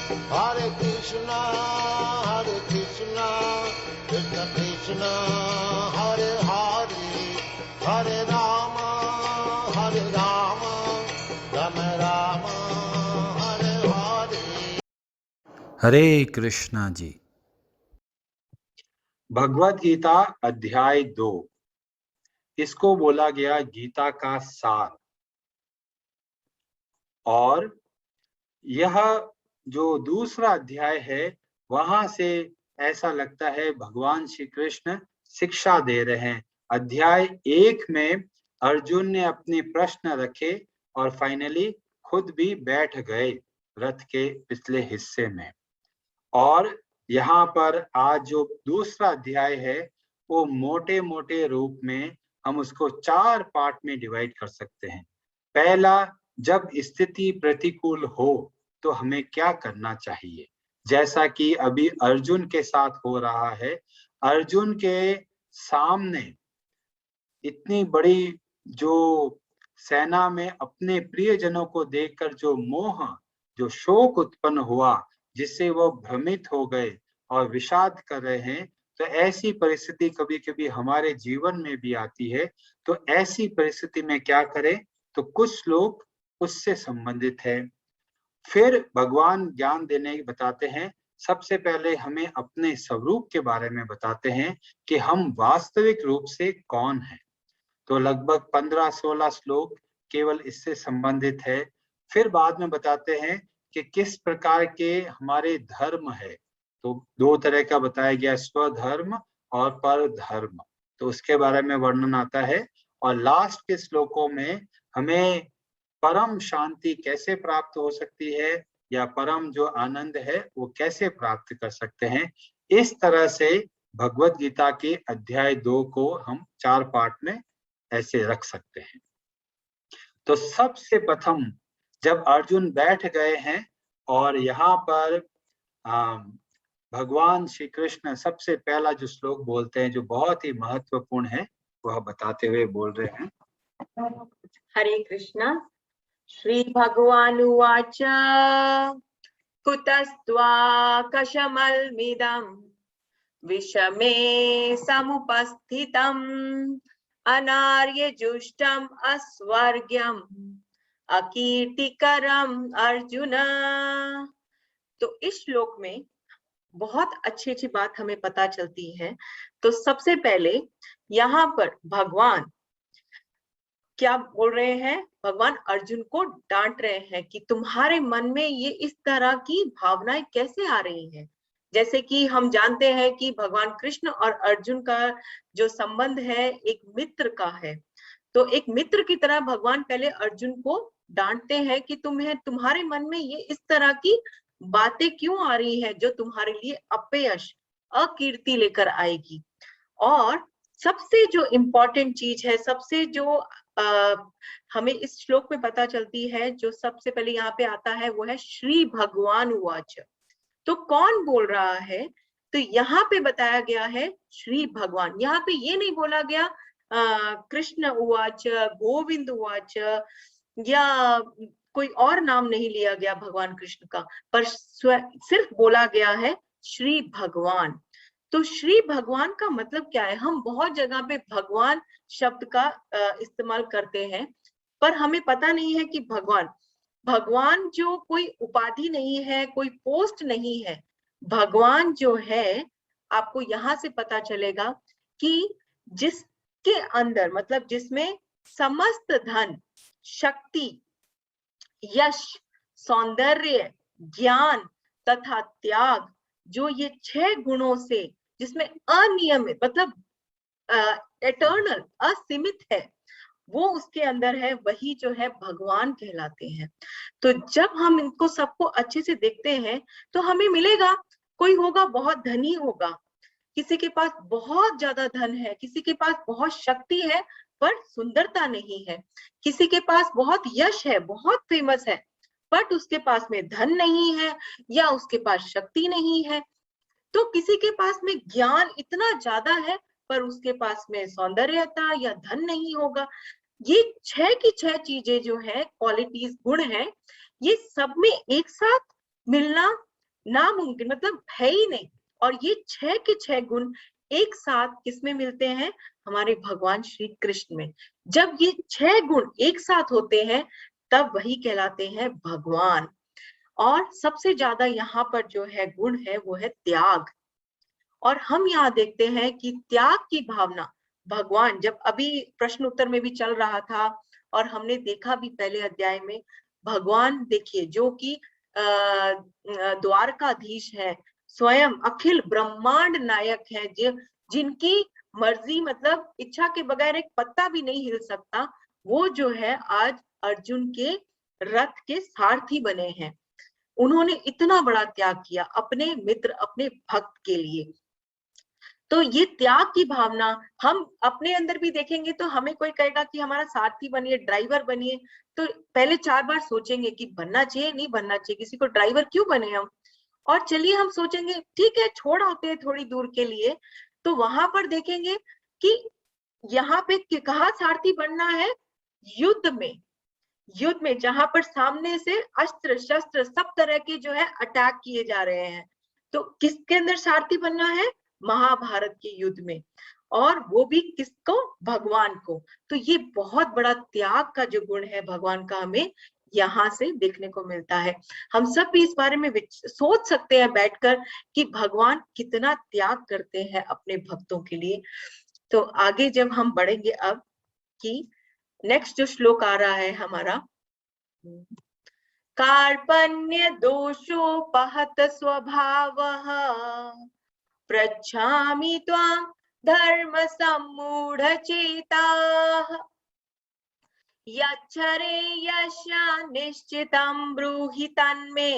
Hare Krishna, Krishna Krishna, Hare Hare, Hare Rama, Rama Rama, Hare Hare. हरे कृष्णा जी। भगवत गीता अध्याय 2, इसको बोला गया गीता का सार। और यह जो दूसरा अध्याय है, वहां से ऐसा लगता है भगवान श्री कृष्ण शिक्षा दे रहे हैं। अध्याय 1 में अर्जुन ने अपने प्रश्न रखे और फाइनली खुद भी बैठ गए रथ के पिछले हिस्से में। और यहाँ पर आज जो दूसरा अध्याय है, वो मोटे मोटे रूप में हम उसको 4 पार्ट में डिवाइड कर सकते हैं। पहला, जब स्थिति प्रतिकूल हो तो हमें क्या करना चाहिए, जैसा कि अभी अर्जुन के साथ हो रहा है। अर्जुन के सामने इतनी बड़ी जो सेना में अपने प्रियजनों को देखकर जो मोह, जो शोक उत्पन्न हुआ, जिससे वो भ्रमित हो गए और विषाद कर रहे हैं, तो ऐसी परिस्थिति कभी कभी हमारे जीवन में भी आती है। तो ऐसी परिस्थिति में क्या करें, तो कुछ लोग उससे संबंधित है। फिर भगवान ज्ञान देने बताते हैं। सबसे पहले हमें अपने स्वरूप के बारे में बताते हैं कि हम वास्तविक रूप से कौन हैं। तो लगभग 15-16 श्लोक केवल इससे संबंधित है। फिर बाद में बताते हैं कि किस प्रकार के हमारे धर्म है। तो 2 तरह का बताया गया, स्वधर्म और पर धर्म। तो उसके बारे में वर्णन आता है। और लास्ट के श्लोकों में हमें परम शांति कैसे प्राप्त हो सकती है, या परम जो आनंद है वो कैसे प्राप्त कर सकते हैं। इस तरह से भगवत गीता के अध्याय 2 को हम 4 पार्ट में ऐसे रख सकते हैं। तो सबसे प्रथम जब अर्जुन बैठ गए हैं और यहाँ पर भगवान श्री कृष्ण सबसे पहला जो श्लोक बोलते हैं, जो बहुत ही महत्वपूर्ण है, वह बताते हुए बोल रहे हैं। हरे कृष्णा। श्री भगवानुवाच कुतस्त्वाकशमलमिदं विषमे समुपस्थितम् अनार्यजुष्टम् अस्वर्ग्यम् अकीर्तिकरम् अर्जुन। तो इस श्लोक में बहुत अच्छी अच्छी बात हमें पता चलती है। तो सबसे पहले यहाँ पर भगवान क्या बोल रहे हैं, भगवान अर्जुन को डांट रहे हैं कि तुम्हारे मन में ये इस तरह की भावनाएं कैसे आ रही हैं। जैसे कि हम जानते हैं कि भगवान कृष्ण और अर्जुन का जो संबंध है एक मित्र का है। तो एक मित्र की तरह भगवान पहले अर्जुन को डांटते हैं कि तुम्हारे मन में ये इस तरह की बातें क्यों आ रही है जो तुम्हारे लिए अपयश, अकीर्ति लेकर आएगी। और सबसे जो इम्पोर्टेंट चीज है, सबसे जो हमें इस श्लोक में पता चलती है, जो सबसे पहले यहाँ पे आता है, वो है श्री भगवान उवाच। तो कौन बोल रहा है, तो यहाँ पे बताया गया है श्री भगवान। यहाँ पे ये नहीं बोला गया कृष्ण उवाच, गोविंद उवाच, या कोई और नाम नहीं लिया गया भगवान कृष्ण का, पर सिर्फ बोला गया है श्री भगवान। तो श्री भगवान का मतलब क्या है? हम बहुत जगह पे भगवान शब्द का इस्तेमाल करते हैं, पर हमें पता नहीं है कि भगवान जो कोई उपाधि नहीं है, कोई पोस्ट नहीं है। भगवान जो है, आपको यहाँ से पता चलेगा कि जिसके अंदर, मतलब जिसमें समस्त धन, शक्ति, यश, सौंदर्य, ज्ञान तथा त्याग, जो ये 6 गुणों से, जिसमें अनियमित मतलब एटर्नल, असीमित है, वो उसके अंदर है, वही जो है भगवान कहलाते हैं। तो जब हम इनको सबको अच्छे से देखते हैं तो हमें मिलेगा, कोई होगा बहुत धनी होगा, किसी के पास बहुत ज्यादा धन है, किसी के पास बहुत शक्ति है पर सुंदरता नहीं है, किसी के पास बहुत यश है, बहुत फेमस है, बट उसके पास में धन नहीं है या उसके पास शक्ति नहीं है। तो किसी के पास में ज्ञान इतना ज्यादा है पर उसके पास में सौंदर्यता या धन नहीं होगा। ये 6 की 6 चीजें जो है, क्वालिटीज, गुण है, ये सब में एक साथ मिलना नामुमकिन, मतलब है ही नहीं। और ये 6 के 6 गुण एक साथ किसमें मिलते हैं? हमारे भगवान श्री कृष्ण में। जब ये 6 गुण एक साथ होते हैं तब वही कहलाते हैं भगवान। और सबसे ज्यादा यहाँ पर जो है गुण है वो है त्याग। और हम यहाँ देखते हैं कि त्याग की भावना भगवान, जब अभी प्रश्न उत्तर में भी चल रहा था और हमने देखा भी पहले अध्याय में, भगवान देखिए जो कि द्वारकाधीश है, स्वयं अखिल ब्रह्मांड नायक है, जिनकी मर्जी मतलब इच्छा के बगैर एक पत्ता भी नहीं हिल सकता, वो जो है आज अर्जुन के रथ के सारथी बने हैं। उन्होंने इतना बड़ा त्याग किया अपने मित्र, अपने भक्त के लिए। तो ये त्याग की भावना हम अपने अंदर भी देखेंगे तो हमें कोई कहेगा कि हमारा साथी बनिए, ड्राइवर बनिए, तो पहले 4 बार सोचेंगे कि बनना चाहिए नहीं बनना चाहिए, किसी को ड्राइवर क्यों बने हम। और चलिए हम सोचेंगे ठीक है छोड़ होते हैं थोड़ी दूर के लिए, तो वहां पर देखेंगे कि यहाँ पे कहाँ सारथी बनना है? युद्ध में। युद्ध में जहां पर सामने से अस्त्र शस्त्र सब तरह के जो है अटैक किए जा रहे हैं, तो किसके अंदर सारथी बनना है? महाभारत के युद्ध में। और वो भी किसको? भगवान को। तो ये बहुत बड़ा त्याग का जो गुण है भगवान का हमें यहाँ से देखने को मिलता है। हम सब भी इस बारे में सोच सकते हैं बैठकर कि भगवान कितना त्याग करते हैं अपने भक्तों के लिए। तो आगे जब हम बढ़ेंगे अब, कि नेक्स्ट जो श्लोक आ रहा है हमारा, कार्पण्य दोषोपहत स्वभावः पृच्छामि त्वां धर्म सम्मूढ़ चेताः यच्छरे यस्य निश्चितं ब्रूहि तन्मे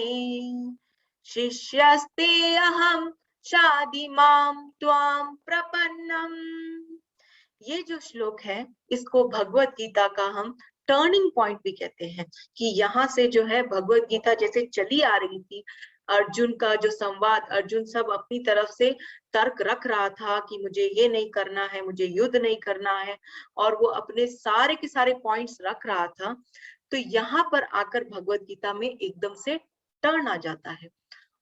शिष्यस्ते अहं शाधि मां त्वां प्रपन्नम्। ये जो श्लोक है इसको भगवत गीता का हम टर्निंग पॉइंट भी कहते हैं, कि यहाँ से जो है भगवत गीता जैसे चली आ रही थी, अर्जुन का जो संवाद, अर्जुन सब अपनी तरफ से तर्क रख रहा था कि मुझे ये नहीं करना है, मुझे युद्ध नहीं करना है, और वो अपने सारे के सारे पॉइंट्स रख रहा था। तो यहाँ पर आकर भगवत गीता में एकदम से टर्न आ जाता है,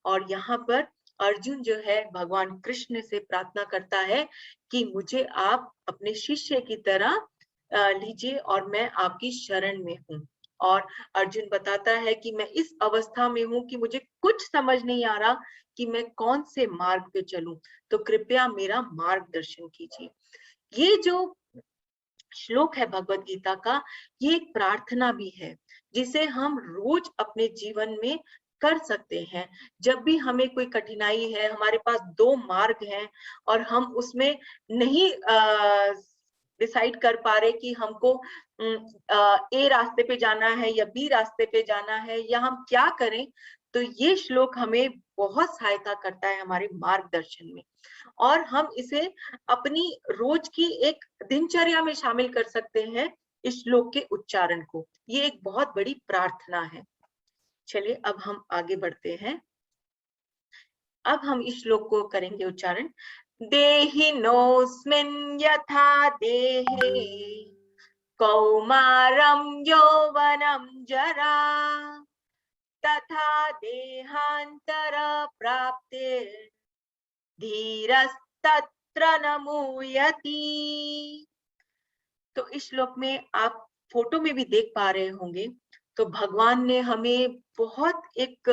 और यहाँ पर अर्जुन जो है भगवान कृष्ण से प्रार्थना करता है कि मुझे आप अपने शिष्य की तरह लीजिए और मैं आपकी शरण में हूँ। और अर्जुन बताता है कि मैं इस अवस्था में हूँ कि मुझे कुछ समझ नहीं आ रहा कि मैं कौन से मार्ग पे चलूं, तो कृपया मेरा मार्गदर्शन कीजिए। ये जो श्लोक है भगवत गीता का, ये एक प्रार्थना भी है जिसे हम रोज अपने जीवन में कर सकते हैं। जब भी हमें कोई कठिनाई है, हमारे पास 2 मार्ग हैं और हम उसमें नहीं डिसाइड कर पा रहे कि हमको ए रास्ते पे जाना है या बी रास्ते पे जाना है या हम क्या करें, तो ये श्लोक हमें बहुत सहायता करता है हमारे मार्गदर्शन में। और हम इसे अपनी रोज की एक दिनचर्या में शामिल कर सकते हैं इस श्लोक के उच्चारण को। ये एक बहुत बड़ी प्रार्थना है। चलिए अब हम आगे बढ़ते हैं। अब हम इस श्लोक को करेंगे उच्चारण। देहिनोऽस्मिन् यथा देहे कौमारं यौवनं जरा तथा देहांतर प्राप्ते धीरस्तत्र न मुह्यति। तो इस श्लोक में आप फोटो में भी देख पा रहे होंगे, तो भगवान ने हमें बहुत एक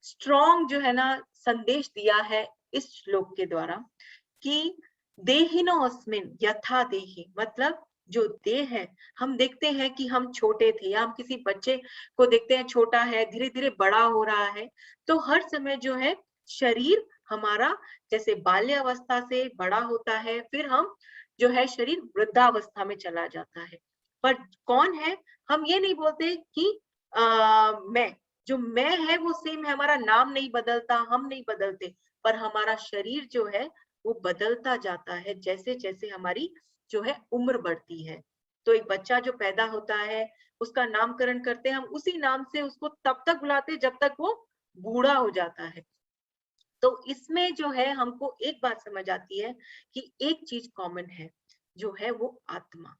स्ट्रॉन्ग जो है ना संदेश दिया है इस श्लोक के द्वारा, कि देहिनोऽस्मिन् यथा देहि, मतलब जो देह है, हम देखते हैं कि हम छोटे थे या हम किसी बच्चे को देखते हैं छोटा है, धीरे धीरे बड़ा हो रहा है, तो हर समय जो है शरीर हमारा जैसे बाल्यावस्था से बड़ा होता है, फिर हम जो है शरीर वृद्धावस्था में चला जाता है। पर कौन है? हम ये नहीं बोलते कि मैं, जो मैं है वो सेम है, हमारा नाम नहीं बदलता, हम नहीं बदलते, पर हमारा शरीर जो है वो बदलता जाता है जैसे जैसे हमारी जो है उम्र बढ़ती है। तो एक बच्चा जो पैदा होता है उसका नामकरण करते हैं, हम उसी नाम से उसको तब तक बुलाते जब तक वो बूढ़ा हो जाता है। तो इसमें जो है हमको एक बात समझ आती है कि एक चीज कॉमन है, जो है वो आत्मा।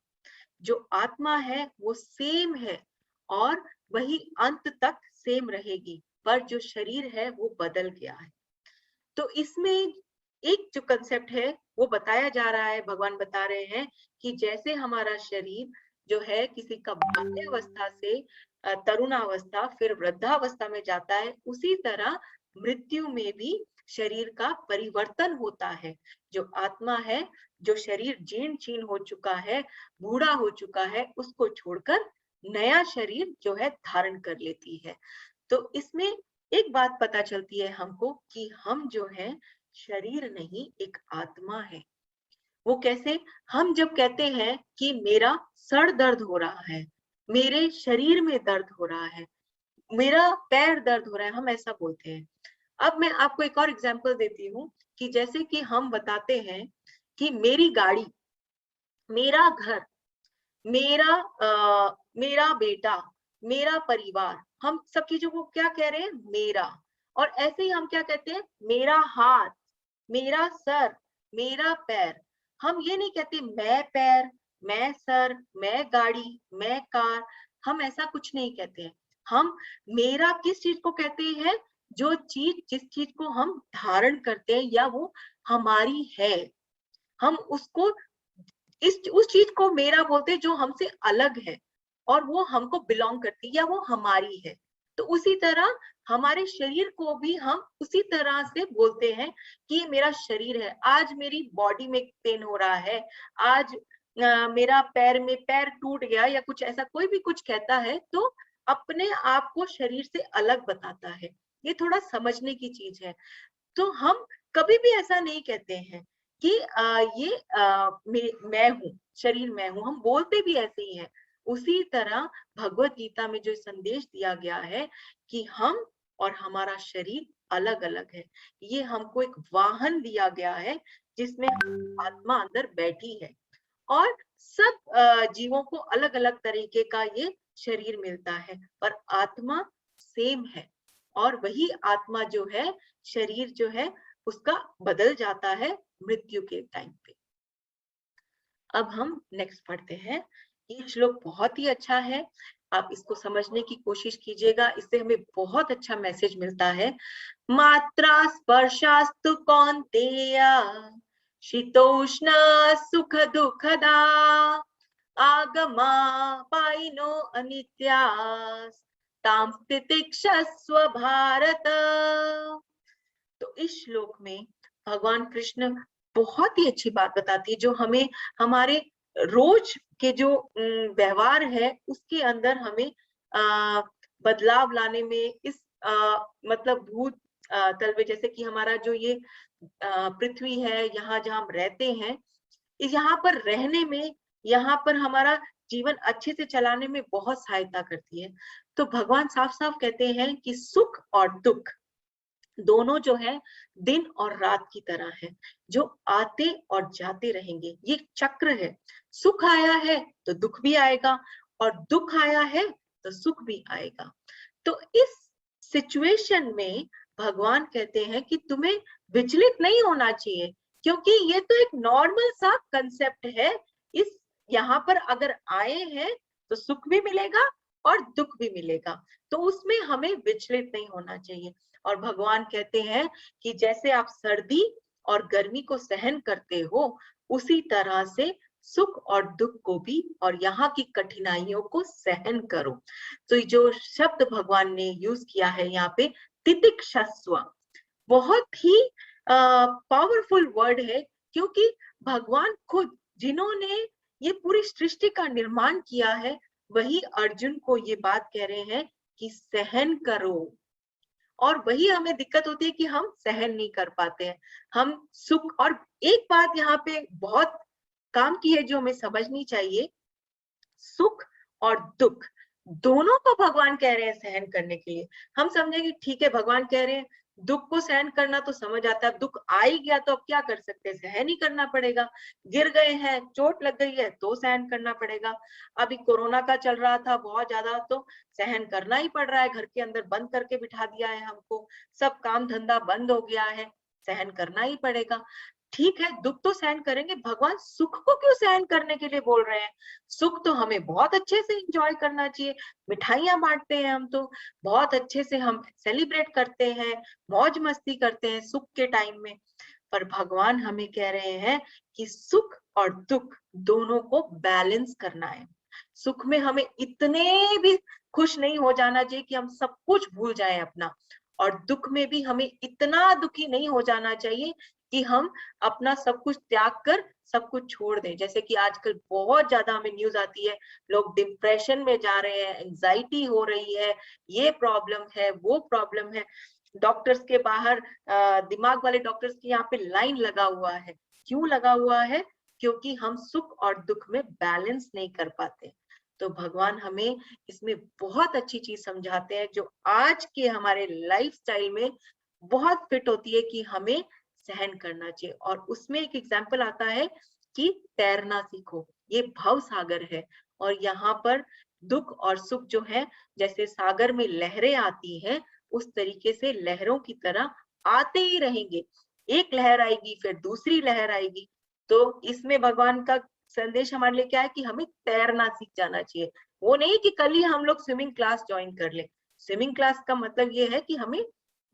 जो आत्मा है वो सेम है और वही अंत तक सेम रहेगी। पर जो शरीर है वो बदल गया है। तो इसमें एक जो कंसेप्ट है वो बताया जा रहा है, भगवान बता रहे हैं कि जैसे हमारा शरीर जो है किसी का बाल्यावस्था से तरुणावस्था फिर वृद्धावस्था में जाता है, उसी तरह मृत्यु में भी शरीर का परिवर्तन होता है। जो आत्मा है, जो शरीर जीर्ण शीर्ण हो चुका है, बूढ़ा हो चुका है, उसको छोड़कर नया शरीर जो है धारण कर लेती है। तो इसमें एक बात पता चलती है हमको कि हम जो है शरीर नहीं, एक आत्मा है। वो कैसे? हम जब कहते हैं कि मेरा सर दर्द हो रहा है, मेरे शरीर में दर्द हो रहा है, मेरा पैर दर्द हो रहा है, हम ऐसा बोलते हैं। अब मैं आपको एक और एग्जांपल देती हूँ कि जैसे कि हम बताते हैं कि मेरी गाड़ी, मेरा घर, मेरा बेटा, मेरा परिवार, हम सब चीजों को क्या कह रहे हैं? मेरा। और ऐसे ही हम क्या कहते हैं? मेरा हाथ, मेरा सर, मेरा पैर। हम ये नहीं कहते मैं पैर, मैं सर, मैं गाड़ी, मैं कार। हम ऐसा कुछ नहीं कहते हैं। हम मेरा किस चीज को कहते हैं? जो चीज, जिस चीज को हम धारण करते हैं या वो हमारी है, हम उसको उस चीज को मेरा बोलते हैं जो हमसे अलग है और वो हमको बिलोंग करती है या वो हमारी है। तो उसी तरह हमारे शरीर को भी हम उसी तरह से बोलते हैं कि ये मेरा शरीर है। आज मेरी बॉडी में पेन हो रहा है, आज मेरा पैर में पैर टूट गया या कुछ ऐसा, कोई भी कुछ कहता है तो अपने आप को शरीर से अलग बताता है। ये थोड़ा समझने की चीज है। तो हम कभी भी ऐसा नहीं कहते हैं कि ये मैं हूँ, शरीर मैं हूँ। हम बोलते भी ऐसे ही हैं। उसी तरह भगवत गीता में जो संदेश दिया गया है कि हम और हमारा शरीर अलग अलग है। ये हमको एक वाहन दिया गया है जिसमें आत्मा अंदर बैठी है और सब जीवों को अलग अलग तरीके का ये शरीर मिलता है, पर आत्मा सेम है। और वही आत्मा जो है, शरीर जो है उसका बदल जाता है मृत्यु के टाइम पे। अब हम नेक्स्ट पढ़ते हैं। ये श्लोक बहुत ही अच्छा है, आप इसको समझने की कोशिश कीजिएगा, इससे हमें बहुत अच्छा मैसेज मिलता है। मात्रा स्पर्शास्तु कौन्तेय शीतोष्ण सुख दुःखदा आगमा पाइनो अनित्यास् तां तितिक्षस्व भारत। तो इस श्लोक में भगवान कृष्ण बहुत ही अच्छी बात बताती है जो हमें हमारे रोज के जो व्यवहार है उसके अंदर हमें बदलाव लाने में, इस मतलब भूत तल में, जैसे कि हमारा जो ये पृथ्वी है, यहाँ जहाँ हम रहते हैं, यहाँ पर रहने में, यहाँ पर हमारा जीवन अच्छे से चलाने में बहुत सहायता करती है। तो भगवान साफ साफ कहते हैं कि सुख और दुख दोनों जो है दिन और रात की तरह है, जो आते और जाते रहेंगे। ये चक्र है, सुख आया है तो दुख भी आएगा और दुख आया है तो सुख भी आएगा। तो इस सिचुएशन में भगवान कहते हैं कि तुम्हें विचलित नहीं होना चाहिए, क्योंकि ये तो एक नॉर्मल सा कंसेप्ट है। इस यहाँ पर अगर आए हैं तो सुख भी मिलेगा और दुख भी मिलेगा, तो उसमें हमें विचलित नहीं होना चाहिए। और भगवान कहते हैं कि जैसे आप सर्दी और गर्मी को सहन करते हो, उसी तरह से सुख और दुख को भी और यहाँ की कठिनाइयों को सहन करो। तो जो शब्द भगवान ने यूज किया है यहाँ पे, तितिक्षस्व, बहुत ही पावरफुल वर्ड है, क्योंकि भगवान खुद, जिन्होंने ये पूरी सृष्टि का निर्माण किया है, वही अर्जुन को ये बात कह रहे हैं कि सहन करो। और वही हमें दिक्कत होती है कि हम सहन नहीं कर पाते हैं, हम सुख। और एक बात यहाँ पे बहुत काम की है जो हमें समझनी चाहिए, सुख और दुख दोनों को भगवान कह रहे हैं सहन करने के लिए। हम समझेंगे ठीक है, भगवान कह रहे हैं दुख को सहन करना तो समझ आता है, दुख आ ही गया तो अब क्या कर सकते हैं, सहन ही करना पड़ेगा। गिर गए हैं, चोट लग गई है तो सहन करना पड़ेगा। अभी कोरोना का चल रहा था बहुत ज्यादा, तो सहन करना ही पड़ रहा है, घर के अंदर बंद करके बिठा दिया है हमको, सब काम धंधा बंद हो गया है, सहन करना ही पड़ेगा। ठीक है, दुख तो सहन करेंगे, भगवान सुख को क्यों सहन करने के लिए बोल रहे हैं? सुख तो हमें बहुत अच्छे से एंजॉय करना चाहिए। मिठाइयां बांटते हैं हम तो, बहुत अच्छे से हम सेलिब्रेट करते हैं, मौज मस्ती करते हैं सुख के टाइम में। पर भगवान हमें कह रहे हैं कि सुख और दुख दोनों को बैलेंस करना है। सुख में हमें इतने भी खुश नहीं हो जाना चाहिए कि हम सब कुछ भूल जाएं अपना, और दुख में भी हमें इतना दुखी नहीं हो जाना चाहिए कि हम अपना सब कुछ त्याग कर सब कुछ छोड़ दें। जैसे कि आजकल बहुत ज्यादा हमें न्यूज आती है, लोग डिप्रेशन में जा रहे हैं, एंजाइटी हो रही है, ये प्रॉब्लम है, वो प्रॉब्लम है। डॉक्टर्स के बाहर दिमाग वाले डॉक्टर्स की यहाँ पे लाइन लगा हुआ है। क्यों लगा हुआ है? क्योंकि हम सुख और दुख में बैलेंस नहीं कर पाते। तो भगवान हमें इसमें बहुत अच्छी चीज समझाते हैं, जो आज के हमारे लाइफस्टाइल में बहुत फिट होती है कि हमें सहन करना चाहिए। और उसमें एक एग्जाम्पल आता है कि तैरना सीखो, ये भव सागर है। और यहाँ पर दुख और सुख जो है, जैसे सागर में लहरें आती हैं, उस तरीके से लहरों की तरह आते ही रहेंगे। एक लहर आएगी, फिर दूसरी लहर आएगी। तो इसमें भगवान का संदेश हमारे लिए क्या है कि हमें तैरना सीख जाना चाहिए। वो नहीं कि कल ही हम लोग स्विमिंग क्लास ज्वाइन कर ले। स्विमिंग क्लास का मतलब ये है कि हमें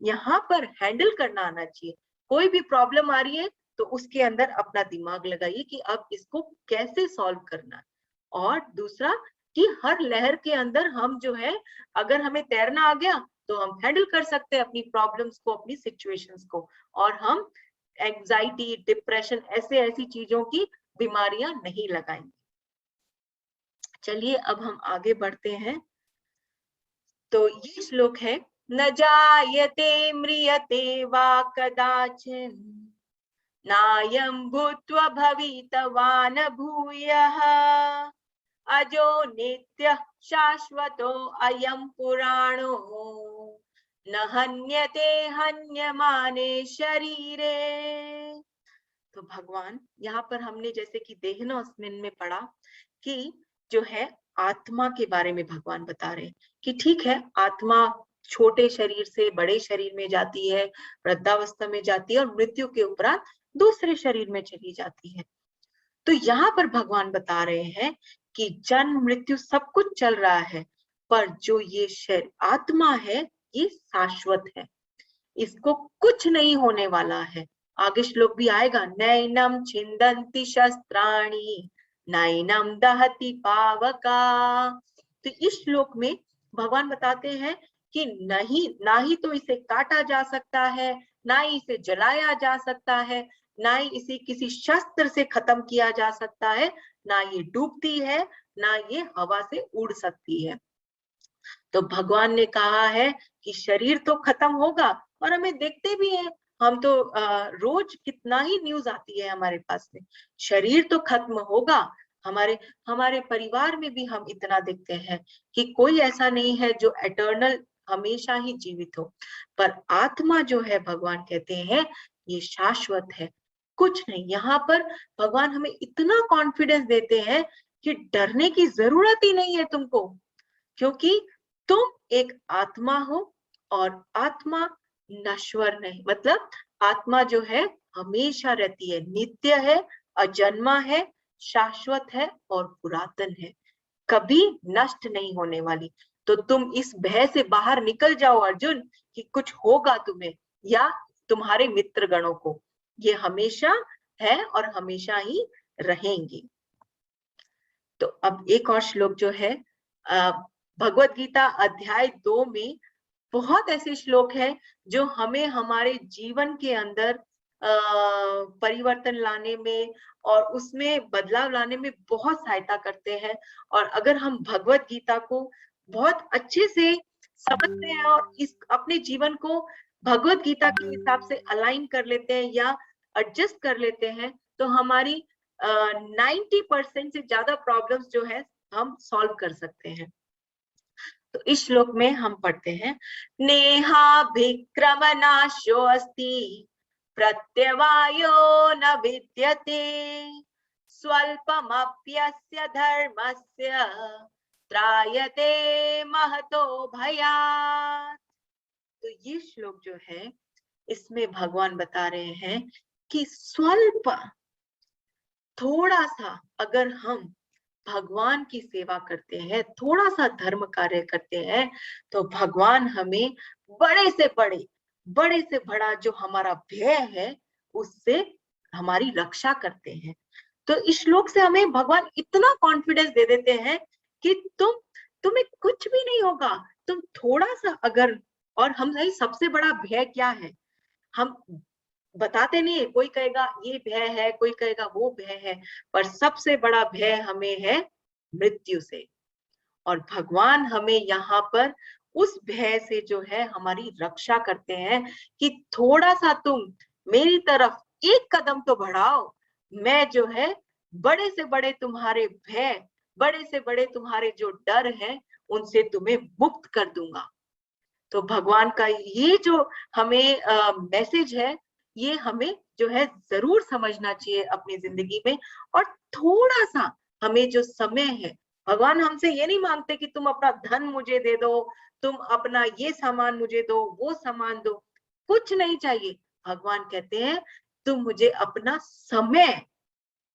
यहाँ पर हैंडल करना आना चाहिए। कोई भी प्रॉब्लम आ रही है तो उसके अंदर अपना दिमाग लगाइए कि अब इसको कैसे सॉल्व करना है। और दूसरा कि हर लहर के अंदर हम जो है, अगर हमें तैरना आ गया तो हम हैंडल कर सकते हैं अपनी प्रॉब्लम्स को, अपनी सिचुएशंस को, और हम एंजाइटी, डिप्रेशन, ऐसी चीजों की बीमारियां नहीं लगाएंगे। चलिए अब हम आगे बढ़ते हैं। तो ये श्लोक है, न जायते म्रियते वा कदाचिन नायं भूत्वा भवितवान् भूयः अजो नित्यः शाश्वतो अयं पुराणो न हन्यते हन्यमाने शरीरे। तो भगवान यहाँ पर हमने जैसे कि देहनोस्मिन में पढ़ा कि जो है आत्मा के बारे में भगवान बता रहे हैं कि ठीक है, आत्मा छोटे शरीर से बड़े शरीर में जाती है, वृद्धावस्था में जाती है, और मृत्यु के उपरांत दूसरे शरीर में चली जाती है। तो यहाँ पर भगवान बता रहे हैं कि जन्म मृत्यु सब कुछ चल रहा है, पर जो ये शरीर आत्मा है ये शाश्वत है, इसको कुछ नहीं होने वाला है। आगे श्लोक भी आएगा, नैनम छिंदन्ति शस्त्राणि नैनम दहति पावका। तो इस श्लोक में भगवान बताते हैं कि नहीं, ना ही तो इसे काटा जा सकता है, ना ही इसे जलाया जा सकता है, ना ही इसे किसी शस्त्र से खत्म किया जा सकता है, ना ये डूबती है, ना ये हवा से उड़ सकती है। तो भगवान ने कहा है कि शरीर तो खत्म होगा, और हमें देखते भी हैं, हम तो रोज कितना ही न्यूज आती है हमारे पास में, शरीर तो खत्म होगा। हमारे हमारे परिवार में भी हम इतना देखते हैं कि कोई ऐसा नहीं है जो एटर्नल हमेशा ही जीवित हो, पर आत्मा जो है भगवान कहते हैं ये शाश्वत है, कुछ नहीं। यहाँ पर भगवान हमें इतना कॉन्फिडेंस देते हैं कि डरने की जरूरत ही नहीं है तुमको, क्योंकि तुम एक आत्मा हो, और आत्मा नश्वर नहीं, मतलब आत्मा जो है हमेशा रहती है, नित्य है, अजन्मा है, शाश्वत है और पुरातन है, कभी नष्ट नहीं होने वाली। तो तुम इस भय से बाहर निकल जाओ अर्जुन, कि कुछ होगा तुम्हें या तुम्हारे मित्र गणों को, ये हमेशा है और हमेशा ही रहेंगी। तो अब एक और श्लोक जो है, भगवत गीता अध्याय 2 में बहुत ऐसे श्लोक हैं जो हमें हमारे जीवन के अंदर परिवर्तन लाने में और उसमें बदलाव लाने में बहुत सहायता करते हैं। और अगर हम भगवत गीता को बहुत अच्छे से समझते हैं और इस अपने जीवन को भगवत गीता के हिसाब से अलाइन कर लेते हैं या एडजस्ट कर लेते हैं, तो हमारी 90% से ज्यादा प्रॉब्लम्स जो है हम सॉल्व कर सकते हैं। तो इस श्लोक में हम पढ़ते हैं, नेहाभिक्रमनाशो अस्ति प्रत्यवायो न विद्यते स्वल्पमप्यस्य धर्मस्य त्रायते महतो भयात्। तो ये श्लोक जो है, इसमें भगवान बता रहे हैं कि स्वल्प थोड़ा सा अगर हम भगवान की सेवा करते हैं, थोड़ा सा धर्म कार्य करते हैं, तो भगवान हमें बड़े से बड़ा जो हमारा भय है उससे हमारी रक्षा करते हैं। तो इस श्लोक से हमें भगवान इतना कॉन्फिडेंस दे देते हैं कि तुम्हें कुछ भी नहीं होगा, तुम थोड़ा सा अगर, और हम नहीं, सबसे बड़ा भय क्या है हम बताते नहीं है, कोई कहेगा ये भय है, कोई कहेगा वो भय है, पर सबसे बड़ा भय हमें है मृत्यु से। और भगवान हमें यहाँ पर उस भय से जो है हमारी रक्षा करते हैं कि थोड़ा सा तुम मेरी तरफ एक कदम तो बढ़ाओ, मैं जो है बड़े से बड़े तुम्हारे भय, बड़े से बड़े तुम्हारे जो डर है उनसे तुम्हें मुक्त कर दूंगा। तो भगवान का ये जो हमें मैसेज है, ये हमें जो है जरूर समझना चाहिए अपनी जिंदगी में। और थोड़ा सा हमें जो समय है, भगवान हमसे ये नहीं मांगते कि तुम अपना धन मुझे दे दो, तुम अपना ये सामान मुझे दो, वो सामान दो, कुछ नहीं चाहिए। भगवान कहते हैं तुम मुझे अपना समय,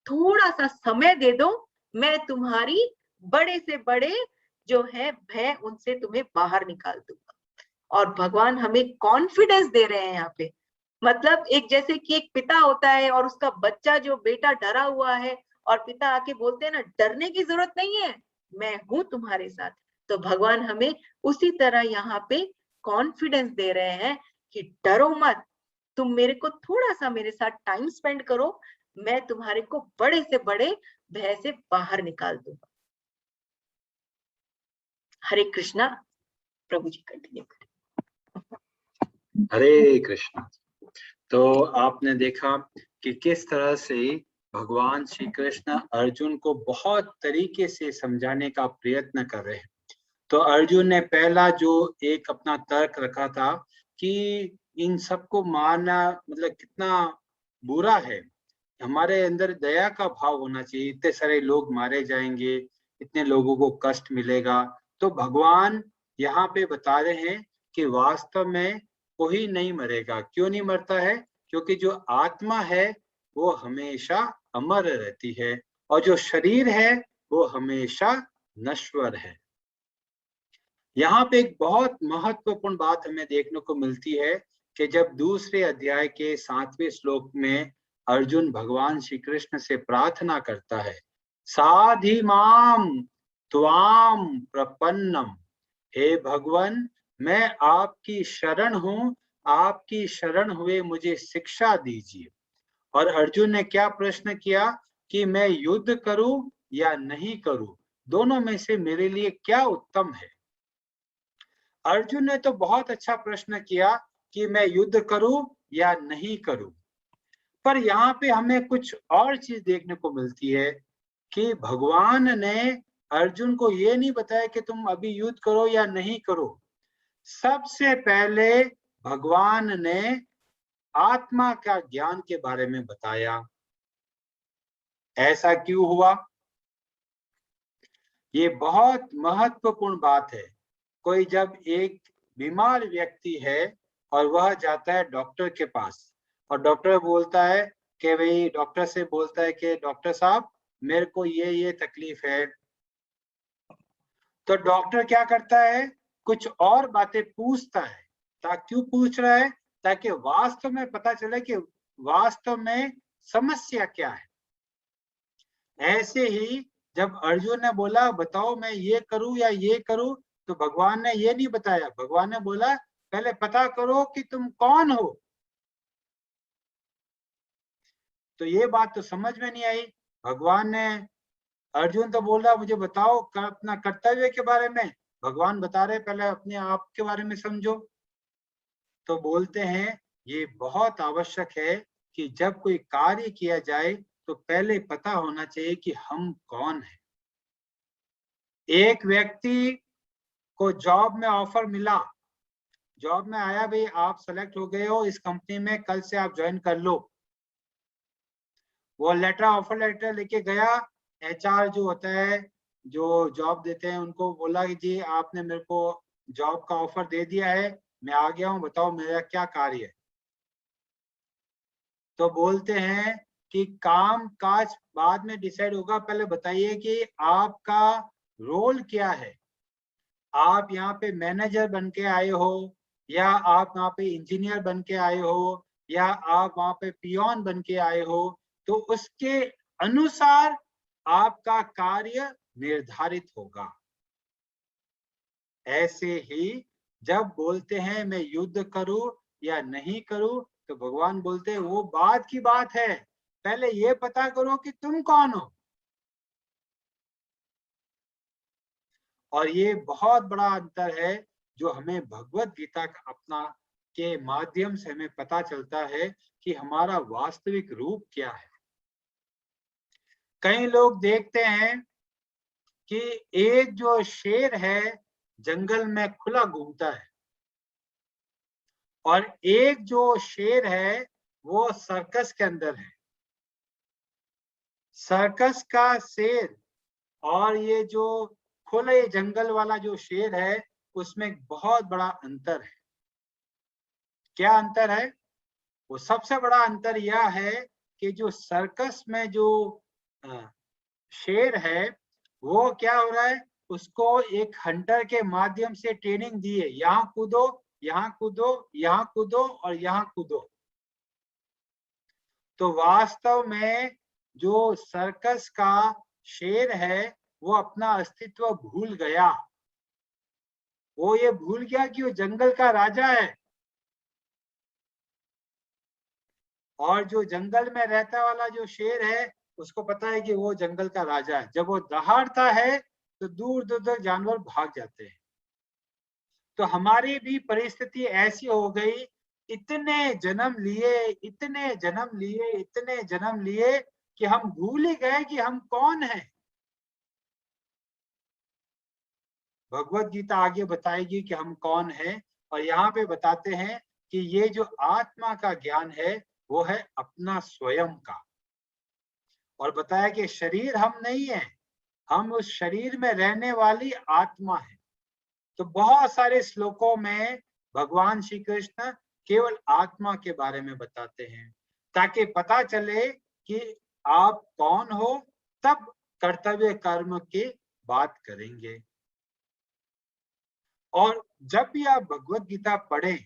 थोड़ा सा समय दे दो, मैं तुम्हारी बड़े से बड़े जो है भय उनसे तुम्हें बाहर निकाल दूंगा। और भगवान हमें कॉन्फिडेंस दे रहे हैं यहाँ पे। मतलब एक जैसे कि एक पिता होता है और उसका बच्चा जो बेटा डरा हुआ है, और पिता आके बोलते हैं ना, डरने की जरूरत नहीं है, मैं हूं तुम्हारे साथ। तो भगवान हमें उसी तरह यहाँ पे कॉन्फिडेंस दे रहे हैं कि डरो मत, तुम मेरे को थोड़ा सा मेरे साथ टाइम स्पेंड करो, मैं तुम्हारे को बड़े से बड़े भय से बाहर निकाल दूंगा। हरे कृष्णा। प्रभु जी कंटिन्यू करें। हरे कृष्ण। तो आपने देखा कि किस तरह से भगवान श्री कृष्ण अर्जुन को बहुत तरीके से समझाने का प्रयत्न कर रहे हैं। तो अर्जुन ने पहला जो एक अपना तर्क रखा था कि इन सबको मारना मतलब कितना बुरा है, हमारे अंदर दया का भाव होना चाहिए, इतने सारे लोग मारे जाएंगे, इतने लोगों को कष्ट मिलेगा। तो भगवान यहाँ पे बता रहे हैं कि वास्तव में कोई नहीं मरेगा। क्यों नहीं मरता है? क्योंकि जो आत्मा है वो हमेशा अमर रहती है, और जो शरीर है वो हमेशा नश्वर है। यहाँ पे एक बहुत महत्वपूर्ण बात हमें देखने को मिलती है कि जब दूसरे अध्याय के 7वें श्लोक में अर्जुन भगवान श्री कृष्ण से प्रार्थना करता है, साधि माम त्वाम प्रपन्नम, हे भगवान मैं आपकी शरण हूँ, आपकी शरण हुए मुझे शिक्षा दीजिए। और अर्जुन ने क्या प्रश्न किया कि मैं युद्ध करूं या नहीं करूं, दोनों में से मेरे लिए क्या उत्तम है। अर्जुन ने तो बहुत अच्छा प्रश्न किया कि मैं युद्ध करूं या नहीं करूं, पर यहाँ पे हमें कुछ और चीज देखने को मिलती है कि भगवान ने अर्जुन को ये नहीं बताया कि तुम अभी युद्ध करो या नहीं करो। सबसे पहले भगवान ने आत्मा का ज्ञान के बारे में बताया। ऐसा क्यों हुआ? ये बहुत महत्वपूर्ण बात है। कोई जब एक बीमार व्यक्ति है और वह जाता है डॉक्टर के पास, और डॉक्टर बोलता है कि भाई, डॉक्टर से बोलता है कि डॉक्टर साहब मेरे को ये तकलीफ है, तो डॉक्टर क्या करता है, कुछ और बातें पूछता है। क्यों पूछ रहा है? ताकि वास्तव में पता चले कि वास्तव में समस्या क्या है। ऐसे ही जब अर्जुन ने बोला बताओ मैं ये करूं या ये करूं, तो भगवान ने ये नहीं बताया। भगवान ने बोला पहले पता करो कि तुम कौन हो। तो ये बात तो समझ में नहीं आई। भगवान ने, अर्जुन तो बोल रहा मुझे बताओ अपना कर्तव्य के बारे में, भगवान बता रहे पहले अपने आप के बारे में समझो। तो बोलते हैं ये बहुत आवश्यक है कि जब कोई कार्य किया जाए तो पहले पता होना चाहिए कि हम कौन हैं। एक व्यक्ति को जॉब में ऑफर मिला, जॉब में आया भाई आप सेलेक्ट हो गए हो इस कंपनी में, कल से आप ज्वाइन कर लो। वो लेटर, ऑफर लेटर लेके गया, एचआर जो होता है जो जॉब देते हैं उनको बोला कि जी आपने मेरे को जॉब का ऑफर दे दिया है, मैं आ गया हूँ, बताओ मेरा क्या कार्य है। तो बोलते हैं कि काम काज बाद में डिसाइड होगा, पहले बताइए कि आपका रोल क्या है। आप यहाँ पे मैनेजर बन के आए हो, या आप वहाँ पे इंजीनियर बन के आए हो, या आप वहाँ पे पियोन बन के आए हो, तो उसके अनुसार आपका कार्य निर्धारित होगा। ऐसे ही जब बोलते हैं मैं युद्ध करूं या नहीं करूं, तो भगवान बोलते हैं वो बाद की बात है, पहले ये पता करो कि तुम कौन हो। और ये बहुत बड़ा अंतर है जो हमें भगवत गीता का अपना के माध्यम से हमें पता चलता है कि हमारा वास्तविक रूप क्या है। कई लोग देखते हैं कि एक जो शेर है जंगल में खुला घूमता है, और एक जो शेर है वो सर्कस के अंदर है। सर्कस का शेर और ये जो खुले जंगल वाला जो शेर है, उसमें बहुत बड़ा अंतर है। क्या अंतर है? वो सबसे बड़ा अंतर यह है कि जो सर्कस में जो शेर है, वो क्या हो रहा है, उसको एक हंटर के माध्यम से ट्रेनिंग दी है, यहाँ कूदो, यहाँ कूदो, यहाँ कूदो और यहाँ कूदो। तो वास्तव में जो सर्कस का शेर है वो अपना अस्तित्व भूल गया। वो ये भूल गया कि वो जंगल का राजा है, और जो जंगल में रहता वाला जो शेर है उसको पता है कि वो जंगल का राजा है। जब वो दहाड़ता है तो दूर दूर तक जानवर भाग जाते हैं। तो हमारी भी परिस्थिति ऐसी हो गई, इतने जन्म लिए, इतने जन्म लिए, इतने जन्म लिए कि हम भूल ही गए कि हम कौन हैं। भगवत गीता आगे बताएगी कि हम कौन हैं, और यहाँ पे बताते हैं कि ये जो आत्मा का ज्ञान है वो है अपना स्वयं का। और बताया कि शरीर हम नहीं है, हम उस शरीर में रहने वाली आत्मा है। तो बहुत सारे श्लोकों में भगवान श्री कृष्ण केवल आत्मा के बारे में बताते हैं, ताकि पता चले कि आप कौन हो, तब कर्तव्य कर्म की बात करेंगे। और जब भी आप भगवत गीता पढ़ें,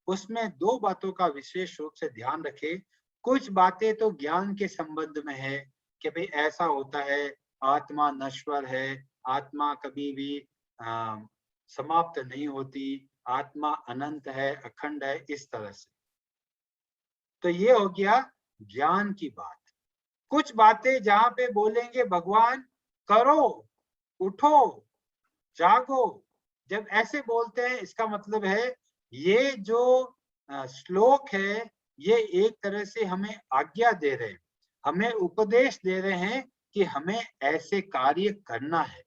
उसमें दो बातों का विशेष रूप से ध्यान रखें। कुछ बातें तो ज्ञान के संबंध में है कि भाई ऐसा होता है, आत्मा नश्वर है, आत्मा कभी भी समाप्त नहीं होती, आत्मा अनंत है, अखंड है, इस तरह से। तो ये हो गया ज्ञान की बात। कुछ बातें जहां पे बोलेंगे भगवान करो, उठो, जागो, जब ऐसे बोलते हैं इसका मतलब है ये जो श्लोक है ये एक तरह से हमें आज्ञा दे रहे हैं, हमें उपदेश दे रहे हैं कि हमें ऐसे कार्य करना है।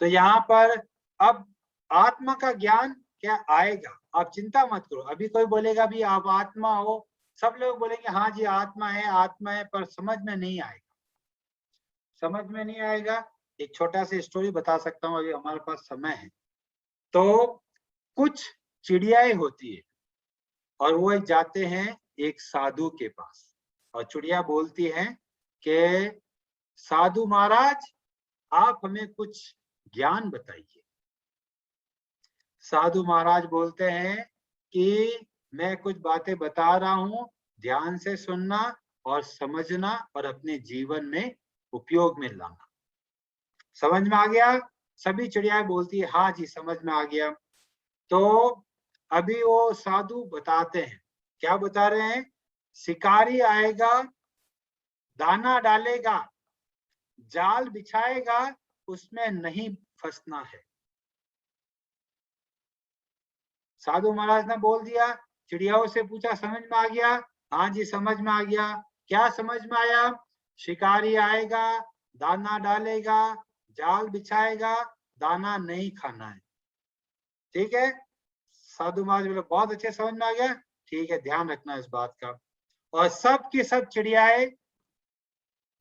तो यहाँ पर अब आत्मा का ज्ञान क्या आएगा, आप चिंता मत करो। अभी कोई बोलेगा भी आप आत्मा हो, सब लोग बोलेंगे हाँ जी आत्मा है, पर समझ में नहीं आएगा। समझ में नहीं आएगा। एक छोटा सा स्टोरी बता सकता हूँ, अभी हमारे पास समय है। तो कुछ चिड़ियाएं होती है, और वो एक जाते हैं एक साधु के पास, और चिड़िया बोलती है कि साधु महाराज आप हमें कुछ ज्ञान बताइए। साधु महाराज बोलते हैं कि मैं कुछ बातें बता रहा हूँ, ध्यान से सुनना और समझना और अपने जीवन में उपयोग में लाना। समझ में आ गया? सभी चिड़ियाएं बोलती है हाँ जी समझ में आ गया। तो अभी वो साधु बताते हैं, क्या बता रहे हैं, शिकारी आएगा, दाना डालेगा, जाल बिछाएगा, उसमें नहीं फंसना है। साधु महाराज ने बोल दिया, चिड़ियाओं से पूछा समझ में आ गया? हाँ जी समझ में आ गया। क्या समझ में आया? शिकारी आएगा, दाना डालेगा, जाल बिछाएगा, दाना नहीं खाना है। ठीक है? साधु महाराज बोले बहुत अच्छे समझ में आ गया, ठीक है ध्यान रखना इस बात का। और सब की सब चिड़ियाएं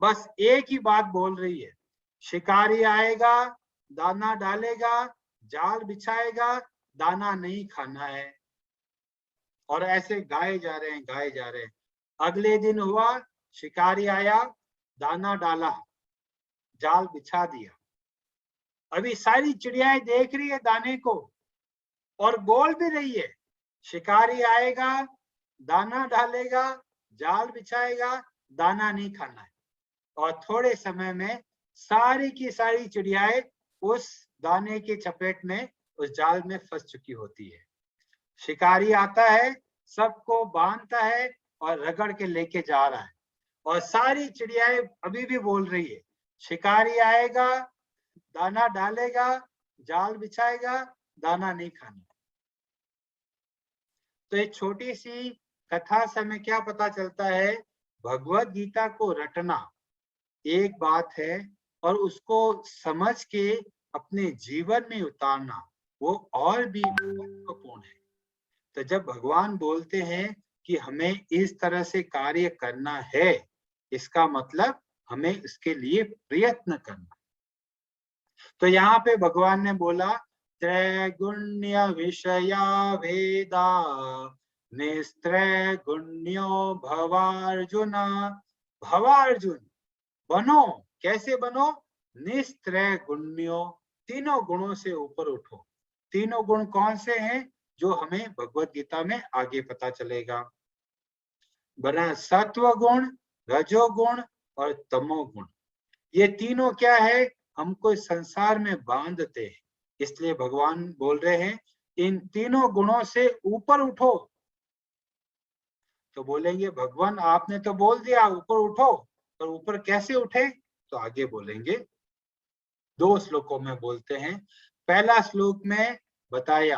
बस एक ही बात बोल रही है, शिकारी आएगा, दाना डालेगा, जाल बिछाएगा, दाना नहीं खाना है। और ऐसे गाए जा रहे हैं। अगले दिन हुआ, शिकारी आया, दाना डाला, जाल बिछा दिया। अभी सारी चिड़ियाएं देख रही है दाने को और बोल भी रही है। शिकारी आएगा, दाना डालेगा, जाल बिछाएगा, दाना नहीं खाना है। और थोड़े समय में सारी की सारी चिड़ियाएं उस दाने के चपेट में, उस जाल में फंस चुकी होती है। शिकारी आता है, सबको बांधता है और रगड़ के लेके जा रहा है। और सारी चिड़ियाएं अभी भी बोल रही है, शिकारी आएगा, दाना डालेगा, जाल बिछाएगा, दाना नहीं खाना। तो एक छोटी सी कथा से हमें क्या पता चलता है? भगवत गीता को रटना एक बात है और उसको समझ के अपने जीवन में उतारना वो और भी महत्वपूर्ण है। तो जब भगवान बोलते हैं कि हमें इस तरह से कार्य करना है, इसका मतलब हमें इसके लिए प्रयत्न करना। तो यहाँ पे भगवान ने बोला, त्रैगुण्य विषया भेदा निस्त्रैगुण्यो भवार्जुन। भवार्जुन बनो, कैसे बनो? निस्त्रैगुण्यो, तीनों गुणों से ऊपर उठो। तीनों गुण कौन से हैं जो हमें भगवत गीता में आगे पता चलेगा? बना सत्व गुण, रजोगुण और तमोगुण। ये तीनों क्या है? हमको इस संसार में बांधते हैं। इसलिए भगवान बोल रहे हैं इन तीनों गुणों से ऊपर उठो। तो बोलेंगे भगवान आपने तो बोल दिया ऊपर उठो, पर ऊपर कैसे उठे? तो आगे बोलेंगे, 2 श्लोकों में बोलते हैं। पहला श्लोक में बताया,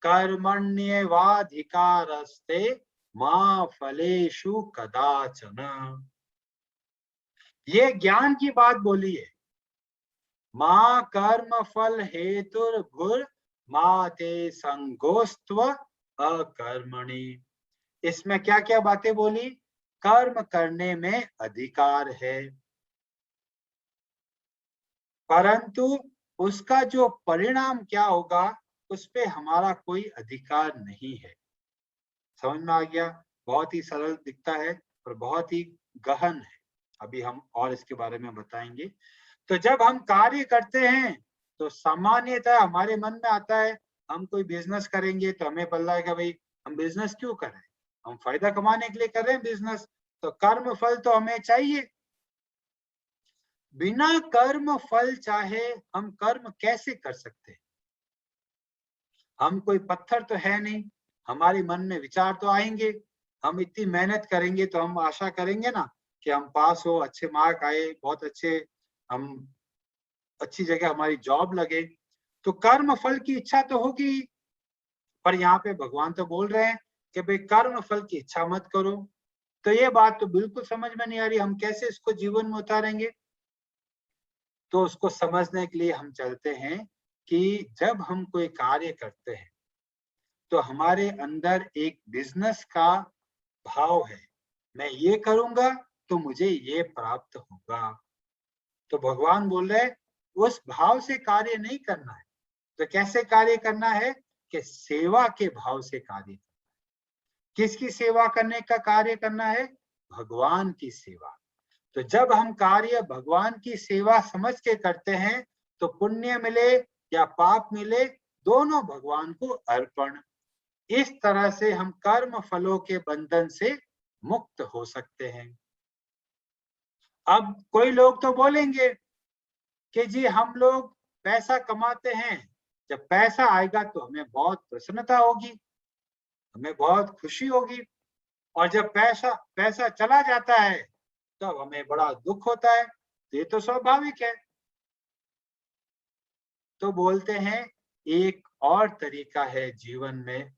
कर्मण्येवाधिकारस्ते मा फलेषु कदाचन। ये ज्ञान की बात बोली है। माँ कर्म फल हेतुर्भुर मा ते संगोस्त्व अकर्मणि। इसमें क्या क्या बातें बोली? कर्म करने में अधिकार है, परंतु उसका जो परिणाम क्या होगा उस पे हमारा कोई अधिकार नहीं है। समझ में आ गया? बहुत ही सरल दिखता है और बहुत ही गहन है। अभी हम और इसके बारे में बताएंगे। तो जब हम कार्य करते हैं तो सामान्यतः हमारे मन में आता है, हम कोई बिजनेस करेंगे तो हमें पता है कि भाई हम बिजनेस क्यों कर रहे हैं? हम फायदा कमाने के लिए कर रहे हैं बिजनेस, तो कर्म फल तो हमें चाहिए। बिना कर्म फल चाहे हम कर्म कैसे कर सकते हैं? हम कोई पत्थर तो है नहीं, हमारे मन में विचार तो आएंगे। हम इतनी मेहनत करेंगे तो हम आशा करेंगे ना कि हम पास हो, अच्छे मार्क आए, बहुत अच्छे, हम अच्छी जगह हमारी जॉब लगे। तो कर्म फल की इच्छा तो होगी, पर यहाँ पे भगवान तो बोल रहे हैं कि भाई कर्म फल की इच्छा मत करो। तो ये बात तो बिल्कुल समझ में नहीं आ रही, हम कैसे इसको जीवन में उतारेंगे? तो उसको समझने के लिए हम चलते हैं कि जब हम कोई कार्य करते हैं तो हमारे अंदर एक बिजनेस का भाव है। मैं ये करूंगा तो मुझे ये प्राप्त होगा। तो भगवान बोल रहे हैं उस भाव से कार्य नहीं करना है। तो कैसे कार्य करना है? कि सेवा के भाव से कार्य। किसकी सेवा करने का कार्य करना है? भगवान की सेवा। तो जब हम कार्य भगवान की सेवा समझ के करते हैं तो पुण्य मिले या पाप मिले, दोनों भगवान को अर्पण। इस तरह से हम कर्म फलों के बंधन से मुक्त हो सकते हैं। अब कोई लोग तो बोलेंगे कि जी हम लोग पैसा कमाते हैं, जब पैसा आएगा तो हमें बहुत प्रसन्नता होगी, हमें बहुत खुशी होगी, और जब पैसा चला जाता है तब हमें बड़ा दुख होता है। तो ये तो स्वाभाविक है। तो बोलते हैं एक और तरीका है जीवन में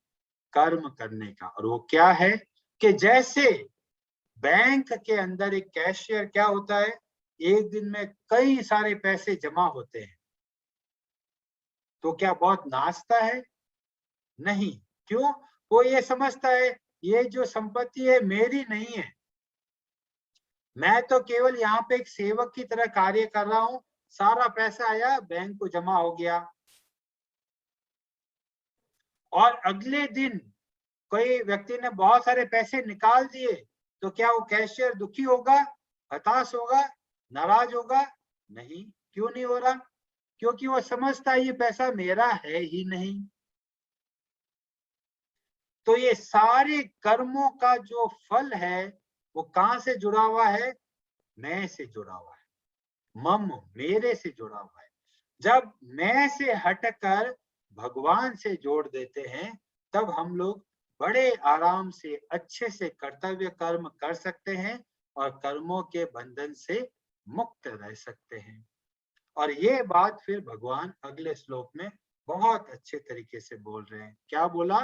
कर्म करने का, और वो क्या है? कि जैसे बैंक के अंदर एक कैशियर क्या होता है, एक दिन में कई सारे पैसे जमा होते हैं, तो क्या बहुत नाचता है? नहीं। क्यों? वो ये समझता है ये जो संपत्ति है मेरी नहीं है, मैं तो केवल यहाँ पे एक सेवक की तरह कार्य कर रहा हूं। सारा पैसा आया, बैंक को जमा हो गया, और अगले दिन कोई व्यक्ति ने बहुत सारे पैसे निकाल दिए तो क्या वो कैशियर दुखी होगा, हताश होगा, नाराज होगा? नहीं। क्यों नहीं हो रहा? क्योंकि वो समझता है ये पैसा मेरा है ही नहीं। तो ये सारे कर्मों का जो फल है वो कहां से जुड़ा हुआ है? मैं से जुड़ा हुआ है, मम, मेरे से जुड़ा हुआ है। जब मैं से हटकर भगवान से जोड़ देते हैं तब हम लोग बड़े आराम से अच्छे से कर्तव्य कर्म कर सकते हैं और कर्मों के बंधन से मुक्त रह सकते हैं। और ये बात फिर भगवान अगले श्लोक में बहुत अच्छे तरीके से बोल रहे हैं। क्या बोला?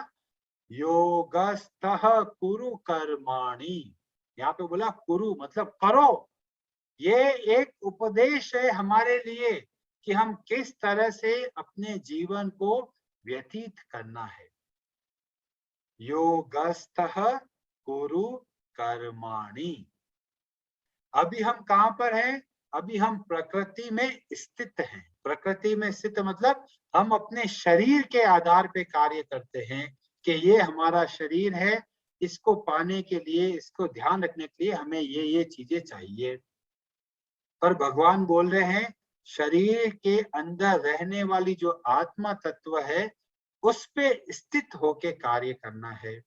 योगस्तः कुरु कर्माणि। यहाँ पे बोला कुरु मतलब करो। ये एक उपदेश है हमारे लिए कि हम किस तरह से अपने जीवन को व्यतीत करना है। योगस्तः कुरु कर्माणि। अभी हम कहां पर हैं? अभी हम प्रकृति में स्थित हैं। प्रकृति में स्थित मतलब हम अपने शरीर के आधार पे कार्य करते हैं कि ये हमारा शरीर है, इसको पाने के लिए, इसको ध्यान रखने के लिए हमें ये चीजें चाहिए। पर भगवान बोल रहे हैं शरीर के अंदर रहने वाली जो आत्मा तत्व है उस पे स्थित होके कार्य करना है।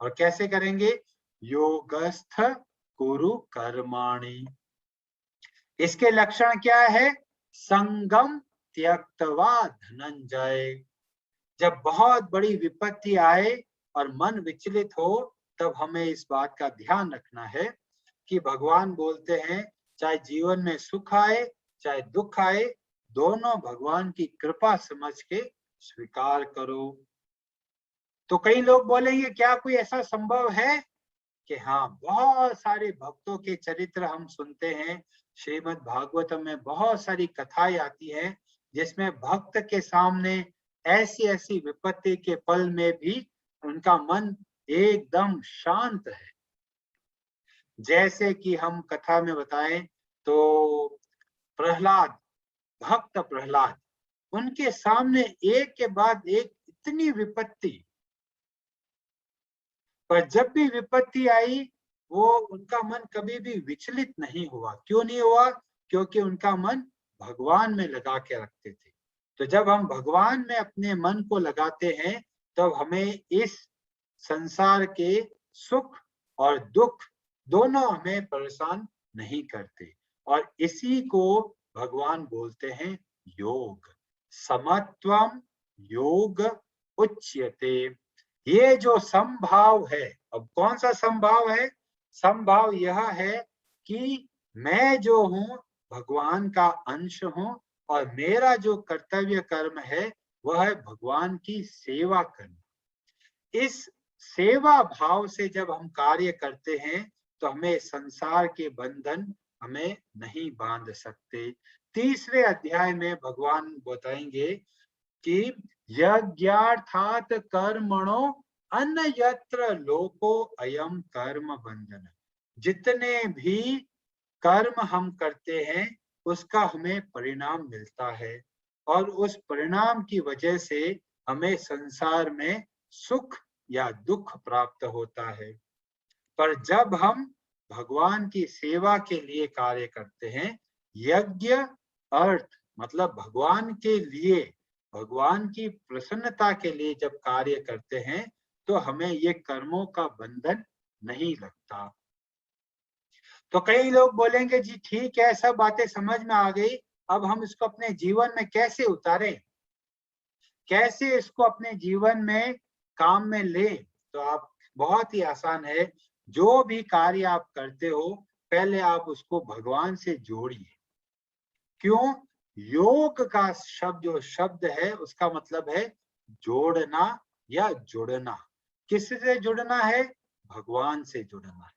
और कैसे करेंगे? योगस्थ कुरु कर्माणि। इसके लक्षण क्या है? संगम त्यक्त्वा धनंजय। जब बहुत बड़ी विपत्ति आए और मन विचलित हो तब हमें इस बात का ध्यान रखना है कि भगवान बोलते हैं चाहे जीवन में सुख आए चाहे दुख आए, दोनों भगवान की कृपा समझ के स्वीकार करो। तो कई लोग बोलेंगे क्या कोई ऐसा संभव है कि हाँ, बहुत सारे भक्तों के चरित्र हम सुनते हैं, श्रीमद् भागवतम में बहुत सारी कथाएं आती हैं जिसमें भक्त के सामने ऐसी ऐसी विपत्ति के पल में भी उनका मन एकदम शांत है। जैसे कि हम कथा में बताएं तो प्रहलाद, भक्त प्रहलाद, उनके सामने एक के बाद एक इतनी विपत्ति, पर जब भी विपत्ति आई वो उनका मन कभी भी विचलित नहीं हुआ। क्यों नहीं हुआ? क्योंकि उनका मन भगवान में लगा के रखते थे। तो जब हम भगवान में अपने मन को लगाते हैं तब हमें इस संसार के सुख और दुख दोनों हमें परेशान नहीं करते। और इसी को भगवान बोलते हैं योग। समत्वम योग उच्यते। ये जो समभाव है, अब कौन सा समभाव है? समभाव यह है कि मैं जो हूं भगवान का अंश हूं और मेरा जो कर्तव्य कर्म है वह है भगवान की सेवा करना। इस सेवा भाव से जब हम कार्य करते हैं तो हमें संसार के बंधन हमें नहीं बांध सकते। तीसरे अध्याय में भगवान बताएंगे कि यज्ञार्थात कर्मणो अन्यत्र लोको अयम कर्म बंधन। जितने भी कर्म हम करते हैं उसका हमें परिणाम मिलता है और उस परिणाम की वजह से हमें संसार में सुख या दुख प्राप्त होता है। पर जब हम भगवान की सेवा के लिए कार्य करते हैं, यज्ञ अर्थ मतलब भगवान के लिए, भगवान की प्रसन्नता के लिए जब कार्य करते हैं तो हमें ये कर्मों का बंधन नहीं लगता। तो कई लोग बोलेंगे जी ठीक है, सब बातें समझ में आ गई, अब हम इसको अपने जीवन में कैसे उतारें, कैसे इसको अपने जीवन में काम में लें? तो आप बहुत ही आसान है, जो भी कार्य आप करते हो पहले आप उसको भगवान से जोड़िए। क्यों? योग का शब्द जो शब्द है उसका मतलब है जोड़ना या जुड़ना। किससे जुड़ना है? भगवान से जुड़ना है।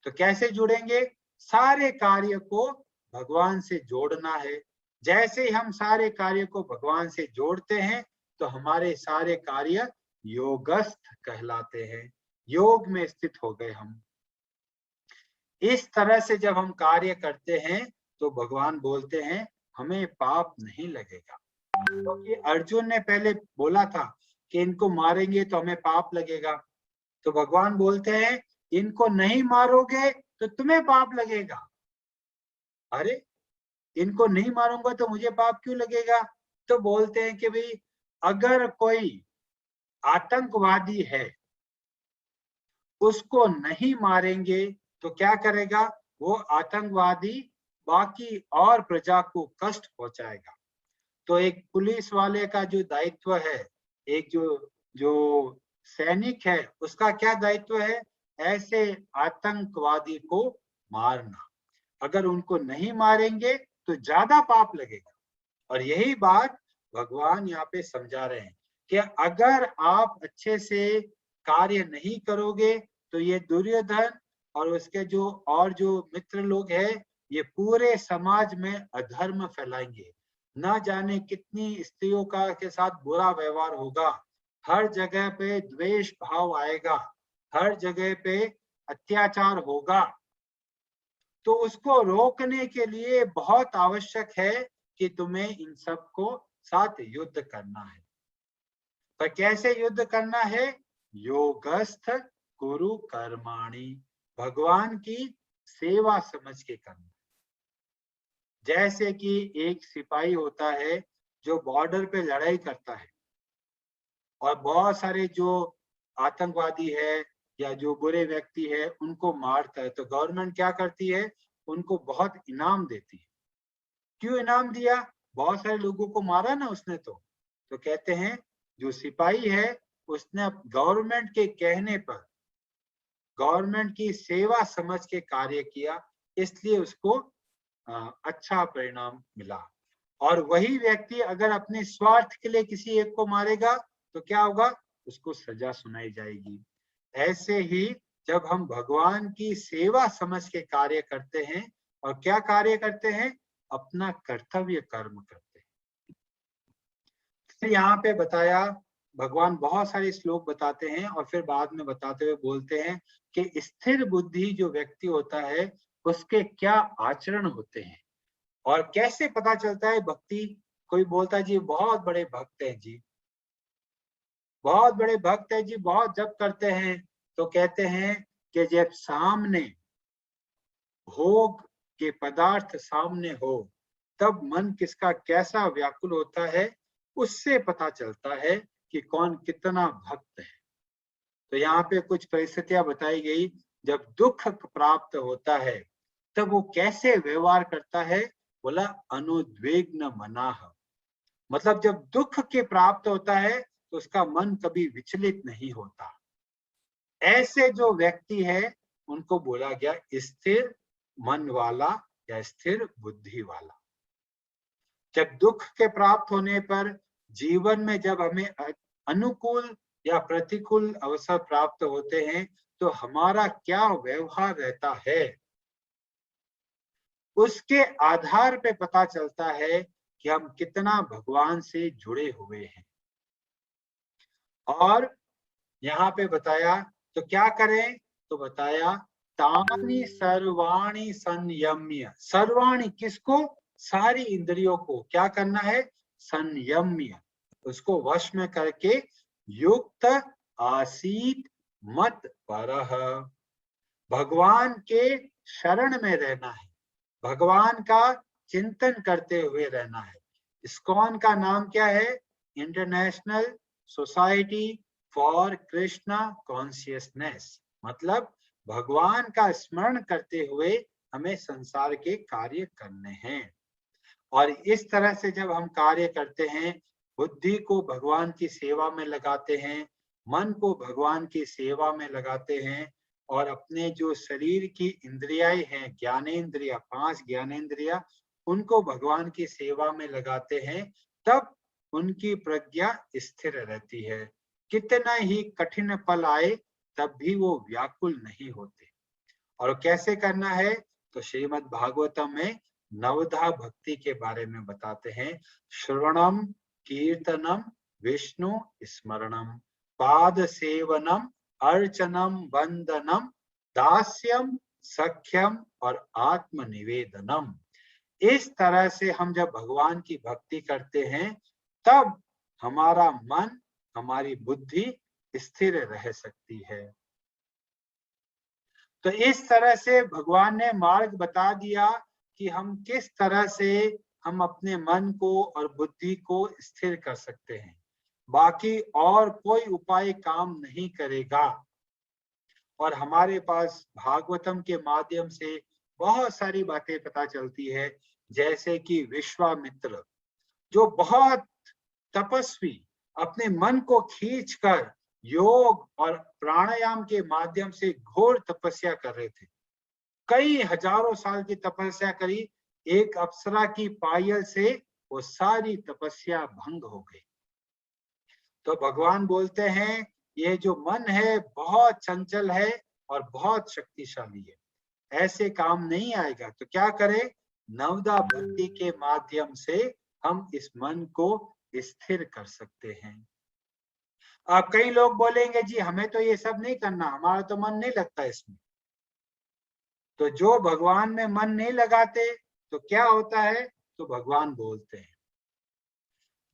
तो कैसे जुड़ेंगे? सारे कार्य को भगवान से जोड़ना है। जैसे ही हम सारे कार्य को भगवान से जोड़ते हैं तो हमारे सारे कार्य योगस्थ कहलाते हैं, योग में स्थित हो गए हम। इस तरह से जब हम कार्य करते हैं तो भगवान बोलते हैं हमें पाप नहीं लगेगा। क्योंकि अर्जुन ने पहले बोला था कि इनको मारेंगे तो हमें पाप लगेगा, तो भगवान बोलते हैं इनको नहीं मारोगे तो तुम्हें पाप लगेगा। अरे इनको नहीं मारूंगा तो मुझे पाप क्यों लगेगा? तो बोलते हैं कि भाई अगर कोई आतंकवादी है उसको नहीं मारेंगे तो क्या करेगा? वो आतंकवादी बाकी और प्रजा को कष्ट पहुंचाएगा। तो एक पुलिस वाले का जो दायित्व है, एक जो जो सैनिक है, उसका क्या दायित्व है? ऐसे आतंकवादी को मारना। अगर उनको नहीं मारेंगे तो ज्यादा पाप लगेगा। और यही बात भगवान यहाँ पे समझा रहे हैं कि अगर आप अच्छे से कार्य नहीं करोगे तो ये दुर्योधन और उसके जो मित्र लोग हैं, ये पूरे समाज में अधर्म फैलाएंगे। न जाने कितनी स्त्रियों का के साथ बुरा व्यवहार होगा, हर जगह पे द्वेष भाव आएगा, हर जगह पे अत्याचार होगा। तो उसको रोकने के लिए बहुत आवश्यक है कि तुम्हें इन सब को साथ युद्ध करना है। पर कैसे युद्ध करना है? योगस्थ कुरु कर्माणि, भगवान की सेवा समझ के करना। जैसे कि एक सिपाही होता है जो बॉर्डर पे लड़ाई करता है और बहुत सारे जो आतंकवादी है या जो बुरे व्यक्ति है उनको मारता है, तो गवर्नमेंट क्या करती है? उनको बहुत इनाम देती है। क्यों इनाम दिया? बहुत सारे लोगों को मारा ना उसने। तो कहते हैं जो सिपाही है उसने गवर्नमेंट के कहने पर गवर्नमेंट की सेवा समझ के कार्य किया, इसलिए उसको अच्छा परिणाम मिला। और वही व्यक्ति अगर अपने स्वार्थ के लिए किसी एक को मारेगा तो क्या होगा? उसको सजा सुनाई जाएगी। ऐसे ही जब हम भगवान की सेवा समझ के कार्य करते हैं, और क्या कार्य करते हैं? अपना कर्तव्य कर्म करते हैं। तो यहाँ पे बताया, भगवान बहुत सारे श्लोक बताते हैं और फिर बाद में बताते हुए बोलते हैं कि स्थिर बुद्धि जो व्यक्ति होता है उसके क्या आचरण होते हैं और कैसे पता चलता है भक्ति। कोई बोलता है जी बहुत बड़े भक्त हैं जी, बहुत बड़े भक्त हैं जी, बहुत जप करते हैं। तो कहते हैं कि जब सामने भोग के पदार्थ सामने हो तब मन किसका कैसा व्याकुल होता है, उससे पता चलता है कि कौन कितना भक्त है। तो यहाँ पे कुछ परिस्थितियां बताई गई। जब दुख प्राप्त होता है तब वो कैसे व्यवहार करता है? बोला अनुद्विग्न मनाह, मतलब जब दुख के प्राप्त होता है तो उसका मन कभी विचलित नहीं होता। ऐसे जो व्यक्ति है उनको बोला गया स्थिर मन वाला या स्थिर बुद्धि वाला। जब दुख के प्राप्त होने पर जीवन में जब हमें अनुकूल या प्रतिकूल अवसर प्राप्त होते हैं तो हमारा क्या व्यवहार रहता है, उसके आधार पे पता चलता है कि हम कितना भगवान से जुड़े हुए हैं। और यहाँ पे बताया तो क्या करें? तो बताया तानि सर्वाणि संयम्य, सर्वाणि किसको? सारी इंद्रियों को क्या करना है? संयम्य, उसको वश में करके युक्त आसीत मत परह, भगवान के शरण में रहना है, भगवान का चिंतन करते हुए रहना है। इस्कॉन का नाम क्या है? International society for Krishna consciousness, मतलब भगवान का स्मरण करते हुए हमें संसार के कार्य करने हैं। और इस तरह से जब हम कार्य करते हैं, बुद्धि को भगवान की सेवा में लगाते हैं, मन को भगवान की सेवा में लगाते हैं, और अपने जो शरीर की इंद्रियाएं हैं, ज्ञानेंद्रिया, 5 ज्ञानेंद्रिया, उनको भगवान की सेवा में लगाते हैं, तब उनकी प्रज्ञा स्थिर रहती है। कितना ही कठिन पल आए तब भी वो व्याकुल नहीं होते। और कैसे करना है? तो श्रीमद् भागवतम में नवधा भक्ति के बारे में बताते हैं। श्रवणम कीर्तनम विष्णु स्मरणम पाद सेवनम अर्चनम वंदनम दास्यम सख्यम और आत्मनिवेदनम। इस तरह से हम जब भगवान की भक्ति करते हैं तब हमारा मन, हमारी बुद्धि स्थिर रह सकती है। तो इस तरह से भगवान ने मार्ग बता दिया कि हम किस तरह से हम अपने मन को और बुद्धि को स्थिर कर सकते हैं। बाकी और कोई उपाय काम नहीं करेगा। और हमारे पास भागवतम के माध्यम से बहुत सारी बातें पता चलती है, जैसे कि विश्वामित्र जो बहुत तपस्वी अपने मन को खींचकर योग और प्राणायाम के माध्यम से घोर तपस्या कर रहे थे। कई हजारों साल की तपस्या करी, एक अप्सरा की पायल से वो सारी तपस्या भंग हो गई। तो भगवान बोलते हैं ये जो मन है बहुत चंचल है और बहुत शक्तिशाली है, ऐसे काम नहीं आएगा। तो क्या करें? नवदा बुद्धि के माध्यम से हम इस मन को स्थिर कर सकते हैं। अब कई लोग बोलेंगे जी हमें तो ये सब नहीं करना, हमारा तो मन नहीं लगता इसमें। तो जो भगवान में मन नहीं लगाते तो क्या होता है? तो भगवान बोलते हैं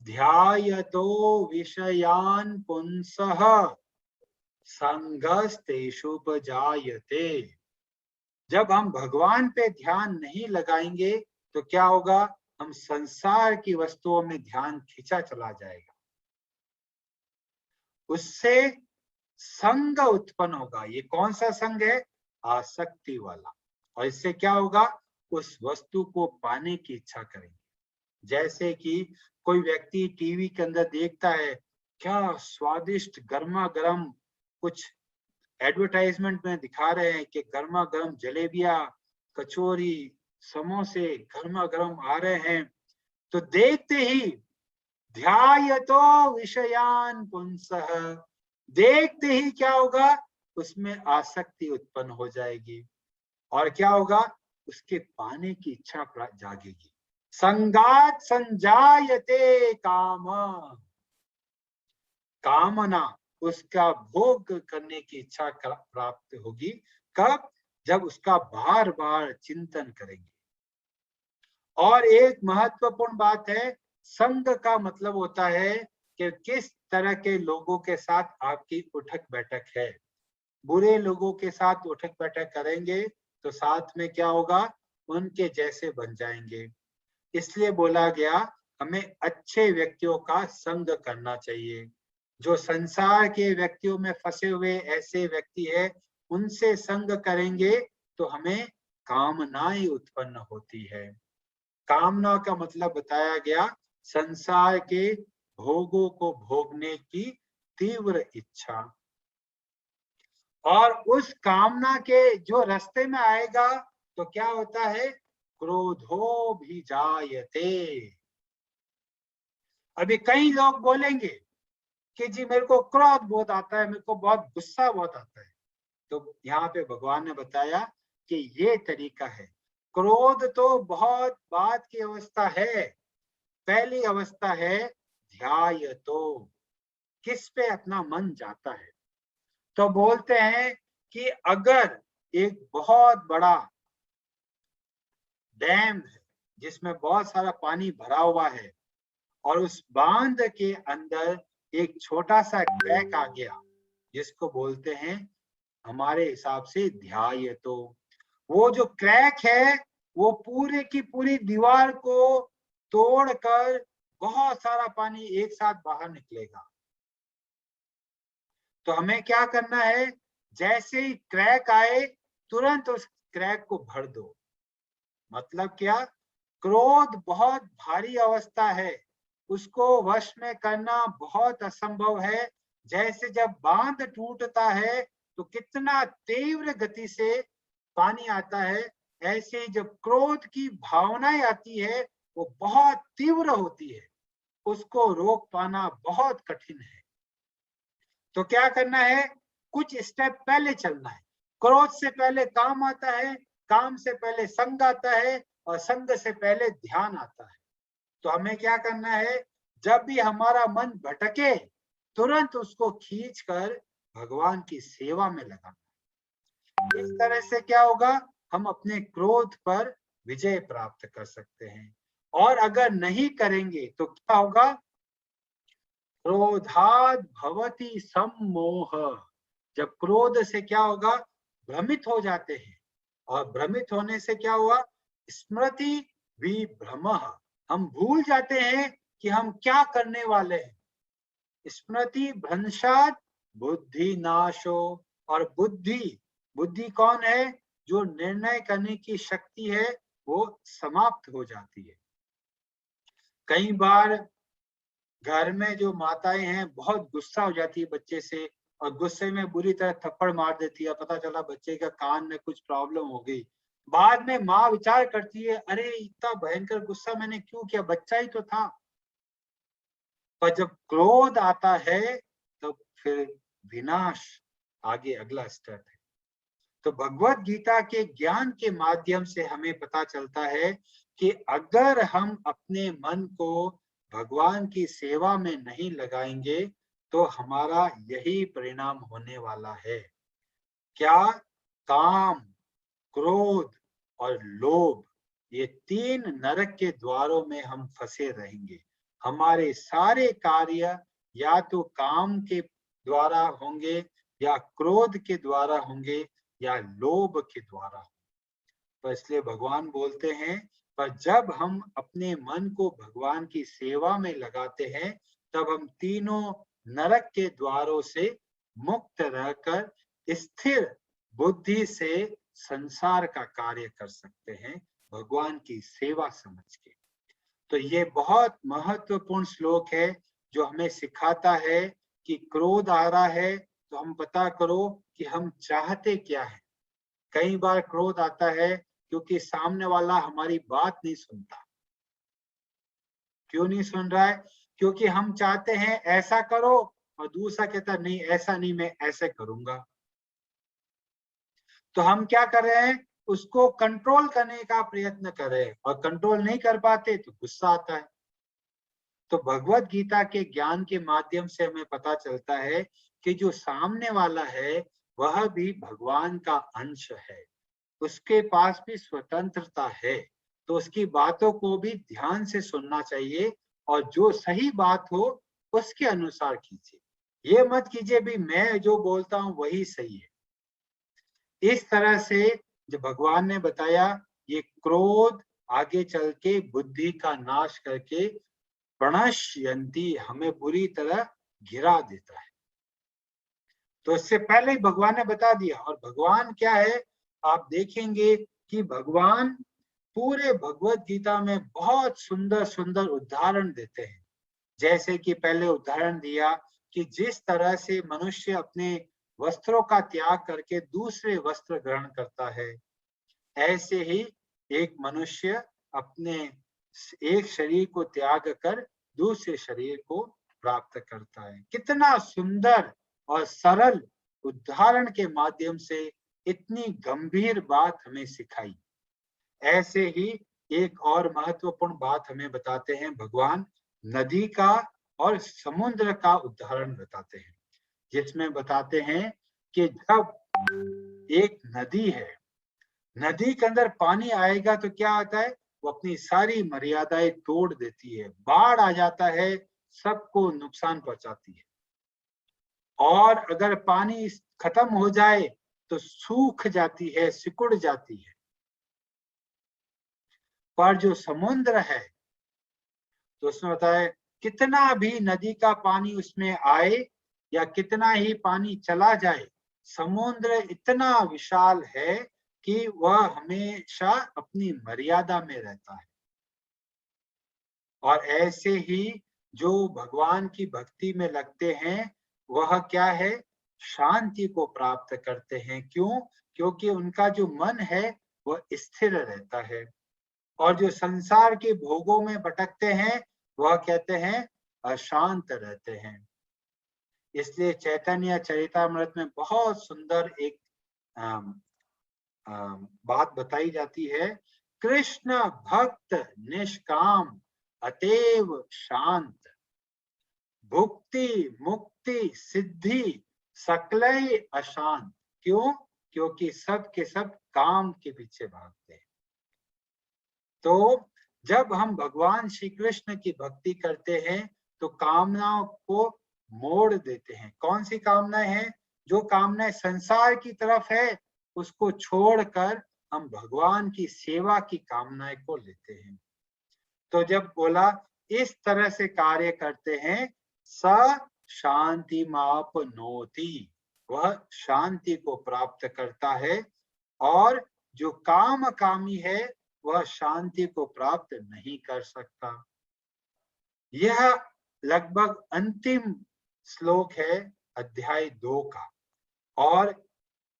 ध्यायतो विषयान पुंसः संगस्तेषुपजायते। जब हम भगवान पे ध्यान नहीं लगाएंगे तो क्या होगा? हम संसार की वस्तुओं में ध्यान खींचा चला जाएगा, उससे संग उत्पन्न होगा। ये कौन सा संग है? आसक्ति वाला। और इससे क्या होगा? उस वस्तु को पाने की इच्छा करेंगे। जैसे कि कोई व्यक्ति टीवी के अंदर देखता है, क्या स्वादिष्ट गर्मा गर्म कुछ एडवर्टाइजमेंट में दिखा रहे हैं कि गर्मा गर्म जलेबियां, कचौरी, समोसे गर्मा गर्म आ रहे हैं, तो देखते ही ध्यायतो विषयान पुंसः, देखते ही क्या होगा? उसमें आसक्ति उत्पन्न हो जाएगी। और क्या होगा? उसके पाने की इच्छा जागेगी। संगात संजायते काम, कामना, उसका भोग करने की इच्छा प्राप्त होगी। कब? जब उसका बार बार चिंतन करेंगे। और एक महत्वपूर्ण बात है, संग का मतलब होता है कि किस तरह के लोगों के साथ आपकी उठक बैठक है। बुरे लोगों के साथ उठक बैठक करेंगे तो साथ में क्या होगा? उनके जैसे बन जाएंगे। इसलिए बोला गया हमें अच्छे व्यक्तियों का संग करना चाहिए। जो संसार के व्यक्तियों में फंसे हुए ऐसे व्यक्ति है, उनसे संग करेंगे तो हमें कामनाएं उत्पन्न होती है। कामना का मतलब बताया गया संसार के भोगों को भोगने की तीव्र इच्छा। और उस कामना के जो रास्ते में आएगा तो क्या होता है? क्रोधो भी जायते। अभी कई लोग बोलेंगे कि जी मेरे को क्रोध बहुत आता है, मेरे को बहुत गुस्सा बहुत आता है। तो यहाँ पे भगवान ने बताया कि ये तरीका है। क्रोध तो बहुत बाद की अवस्था है, पहली अवस्था है ध्यायतो, किस पे अपना मन जाता है। तो बोलते हैं कि अगर एक बहुत बड़ा डैम है जिसमें बहुत सारा पानी भरा हुआ है और उस बांध के अंदर एक छोटा सा क्रैक आ गया, जिसको बोलते हैं हमारे हिसाब से ध्यायतो। वो जो क्रैक है वो पूरे की पूरी दीवार को तोड़कर बहुत सारा पानी एक साथ बाहर निकलेगा। तो हमें क्या करना है? जैसे ही क्रैक आए तुरंत उस क्रैक को भर दो। मतलब क्या? क्रोध बहुत भारी अवस्था है, उसको वश में करना बहुत असंभव है। जैसे जब बांध टूटता है तो कितना तीव्र गति से पानी आता है, ऐसे ही जब क्रोध की भावनाएं आती है वो बहुत तीव्र होती है, उसको रोक पाना बहुत कठिन है। तो क्या करना है? कुछ स्टेप पहले चलना है। क्रोध से पहले काम आता है, काम से पहले संग आता है और संग से पहले ध्यान आता है। तो हमें क्या करना है? जब भी हमारा मन भटके तुरंत उसको खींचकर भगवान की सेवा में लगाना। इस तरह से क्या होगा? हम अपने क्रोध पर विजय प्राप्त कर सकते हैं। और अगर नहीं करेंगे तो क्या होगा? क्रोधाद भवति सम्मोह। जब क्रोध से क्या होगा? भ्रमित हो जाते हैं। और भ्रमित होने से क्या हुआ? स्मृति विभ्रमः, हम भूल जाते हैं कि हम क्या करने वाले हैं। स्मृति भ्रंशात् बुद्धि नाशो, और बुद्धि, बुद्धि कौन है? जो निर्णय करने की शक्ति है वो समाप्त हो जाती है। कई बार घर में जो माताएं हैं बहुत गुस्सा हो जाती है बच्चे से, और गुस्से में बुरी तरह थप्पड़ मार देती है, पता चला बच्चे का कान में कुछ प्रॉब्लम हो गई। बाद में माँ विचार करती है, अरे इतना भयंकर गुस्सा मैंने क्यों किया, बच्चा ही तो था। पर जब क्रोध आता है तो फिर विनाश आगे अगला स्टेप है। तो भगवत गीता के ज्ञान के माध्यम से हमें पता चलता है कि अगर हम अपने मन को भगवान की सेवा में नहीं लगाएंगे तो हमारा यही परिणाम होने वाला है। क्या? काम, क्रोध और लोभ, ये 3 नरक के द्वारों में हम फंसे रहेंगे। हमारे सारे कार्य या तो काम के द्वारा होंगे, या क्रोध के द्वारा होंगे, या लोभ के द्वारा। तो इसलिए भगवान बोलते हैं, पर जब हम अपने मन को भगवान की सेवा में लगाते हैं तब हम तीनों नरक के द्वारों से मुक्त रहकर स्थिर बुद्धि से संसार का कार्य कर सकते हैं, भगवान की सेवा समझ के। तो ये बहुत महत्वपूर्ण श्लोक है जो हमें सिखाता है कि क्रोध आ रहा है तो हम पता करो कि हम चाहते क्या है। कई बार क्रोध आता है क्योंकि सामने वाला हमारी बात नहीं सुनता। क्यों नहीं सुन रहा है? क्योंकि हम चाहते हैं ऐसा करो और दूसरा कहता नहीं ऐसा नहीं, मैं ऐसे करूंगा। तो हम क्या कर रहे हैं? उसको कंट्रोल करने का प्रयत्न कर रहे हैं, और कंट्रोल नहीं कर पाते तो गुस्सा आता है। तो भगवत गीता के ज्ञान के माध्यम से हमें पता चलता है कि जो सामने वाला है वह भी भगवान का अंश है, उसके पास भी स्वतंत्रता है, तो उसकी बातों को भी ध्यान से सुनना चाहिए, और जो सही बात हो उसके अनुसार कीजिए। ये मत कीजिए भी मैं जो बोलता हूं वही सही है। इस तरह से जो भगवान ने बताया, ये क्रोध आगे चल के बुद्धि का नाश करके प्रणश्यन्ति, हमें बुरी तरह गिरा देता है। तो इससे पहले ही भगवान ने बता दिया। और भगवान क्या है? आप देखेंगे कि भगवान पूरे भगवत गीता में बहुत सुंदर सुंदर उदाहरण देते हैं। जैसे कि पहले उदाहरण दिया कि जिस तरह से मनुष्य अपने वस्त्रों का त्याग करके दूसरे वस्त्र ग्रहण करता है, ऐसे ही एक मनुष्य अपने एक शरीर को त्याग कर दूसरे शरीर को प्राप्त करता है। कितना सुंदर और सरल उदाहरण के माध्यम से इतनी गंभीर बात हमें सिखाई। ऐसे ही एक और महत्वपूर्ण बात हमें बताते हैं भगवान, नदी का और समुद्र का उदाहरण बताते हैं, जिसमें बताते हैं कि जब एक नदी है, नदी के अंदर पानी आएगा तो क्या आता है? वो अपनी सारी मर्यादाएं तोड़ देती है, बाढ़ आ जाता है, सबको नुकसान पहुंचाती है। और अगर पानी खत्म हो जाए तो सूख जाती है, सिकुड़ जाती है। पर जो समुद्र है तो उसमें होता है, कितना भी नदी का पानी उसमें आए या कितना ही पानी चला जाए, समुद्र इतना विशाल है कि वह हमेशा अपनी मर्यादा में रहता है। और ऐसे ही जो भगवान की भक्ति में लगते हैं वह क्या है? शांति को प्राप्त करते हैं। क्यों? क्योंकि उनका जो मन है वह स्थिर रहता है। और जो संसार के भोगों में भटकते हैं वह कहते हैं अशांत रहते हैं। इसलिए चैतन्य चरितामृत में बहुत सुंदर एक बात बताई जाती है, कृष्ण भक्त निष्काम अतएव शांत, भुक्ति मुक्ति सिद्धि सकलय अशांत। क्यों? क्योंकि सब के सब काम के पीछे भागते हैं। तो जब हम भगवान श्री कृष्ण की भक्ति करते हैं तो कामनाओं को मोड़ देते हैं। कौन सी कामनाएं हैं? जो कामनाएं संसार की तरफ है उसको छोड़कर हम भगवान की सेवा की कामनाएं को लेते हैं। तो जब बोला इस तरह से कार्य करते हैं, स शांति मापनोति, वह शांति को प्राप्त करता है, और जो काम कामी है वह शांति को प्राप्त नहीं कर सकता। यह लगभग अंतिम श्लोक है अध्याय 2 का। और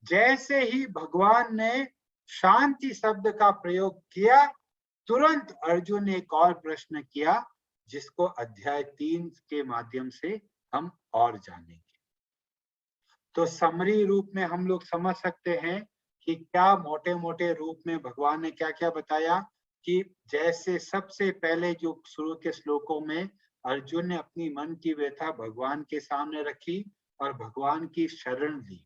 जैसे ही भगवान ने शांति शब्द का प्रयोग किया, तुरंत अर्जुन ने एक और प्रश्न किया, जिसको अध्याय 3 के माध्यम से हम और जानेंगे। तो समरी रूप में हम लोग समझ सकते हैं कि क्या मोटे मोटे रूप में भगवान ने क्या क्या बताया, कि जैसे सबसे पहले जो शुरू के श्लोकों में अर्जुन ने अपनी मन की व्यथा भगवान के सामने रखी और भगवान की शरण ली,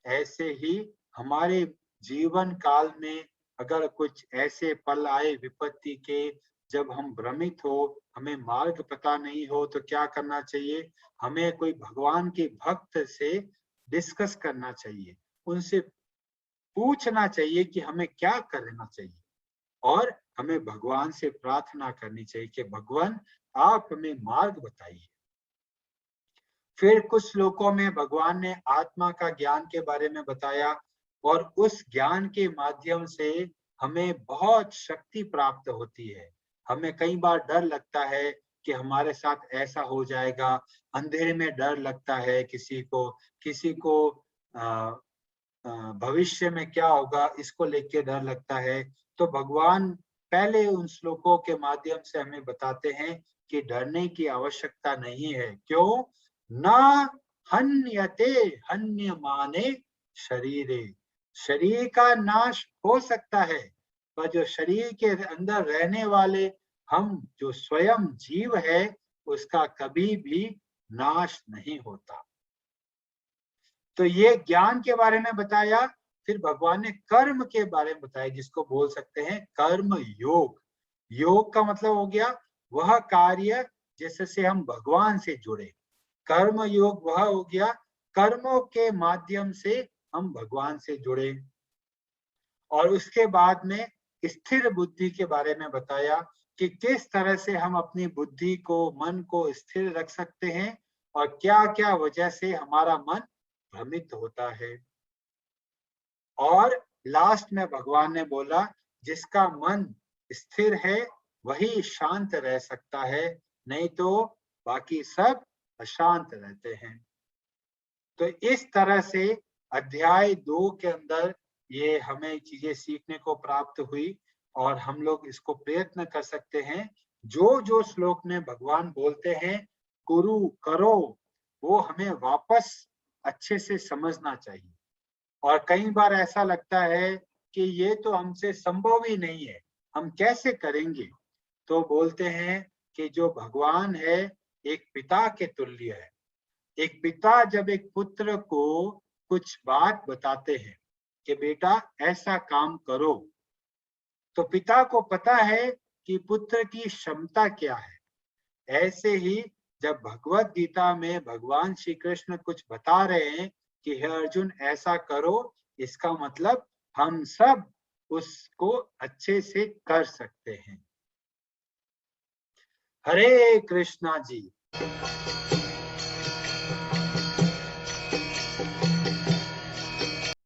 ऐसे ही हमारे जीवन काल में अगर कुछ ऐसे पल आए विपत्ति के, जब हम भ्रमित हो, हमें मार्ग पता नहीं हो, तो क्या करना चाहिए? हमें कोई भगवान के भक्त से डिस्कस करना चाहिए, उनसे पूछना चाहिए कि हमें क्या करना चाहिए, और हमें भगवान से प्रार्थना करनी चाहिए कि भगवान आप हमें मार्ग बताइए। फिर कुछ श्लोकों में भगवान ने आत्मा का ज्ञान के बारे में बताया, और उस ज्ञान के माध्यम से हमें बहुत शक्ति प्राप्त होती है। हमें कई बार डर लगता है कि हमारे साथ ऐसा हो जाएगा, अंधेरे में डर लगता है, किसी को भविष्य में क्या होगा इसको लेके डर लगता है। तो भगवान पहले उन श्लोकों के माध्यम से हमें बताते हैं कि डरने की आवश्यकता नहीं है। क्यों? न हन्यते हन्यमाने शरीरे, शरीर का नाश हो सकता है, पर जो शरीर के अंदर रहने वाले हम जो स्वयं जीव है, उसका कभी भी नाश नहीं होता। तो ये ज्ञान के बारे में बताया। फिर भगवान ने कर्म के बारे में बताया, जिसको बोल सकते हैं कर्म योग। योग का मतलब हो गया वह कार्य जिससे हम भगवान से जुड़े। कर्म योग वह हो गया कर्मों के माध्यम से हम भगवान से जुड़े। और उसके बाद में स्थिर बुद्धि के बारे में बताया कि किस तरह से हम अपनी बुद्धि को, मन को स्थिर रख सकते हैं, और क्या क्या वजह से हमारा मन भ्रमित होता है। और लास्ट में भगवान ने बोला जिसका मन स्थिर है वही शांत रह सकता है, नहीं तो बाकी सब अशांत रहते हैं। तो इस तरह से अध्याय 2 के अंदर ये हमें चीजें सीखने को प्राप्त हुई, और हम लोग इसको प्रयत्न कर सकते हैं। जो जो श्लोक में भगवान बोलते हैं कुरु करो, वो हमें वापस अच्छे से समझना चाहिए। और कई बार ऐसा लगता है कि ये तो हमसे संभव ही नहीं है, हम कैसे करेंगे? तो बोलते हैं कि जो भगवान है एक पिता के तुल्य है। एक पिता जब एक पुत्र को कुछ बात बताते हैं कि बेटा ऐसा काम करो, तो पिता को पता है कि पुत्र की क्षमता क्या है। ऐसे ही जब भगवत गीता में भगवान श्री कृष्ण कुछ बता रहे हैं कि हे अर्जुन ऐसा करो, इसका मतलब हम सब उसको अच्छे से कर सकते हैं। हरे कृष्णा जी।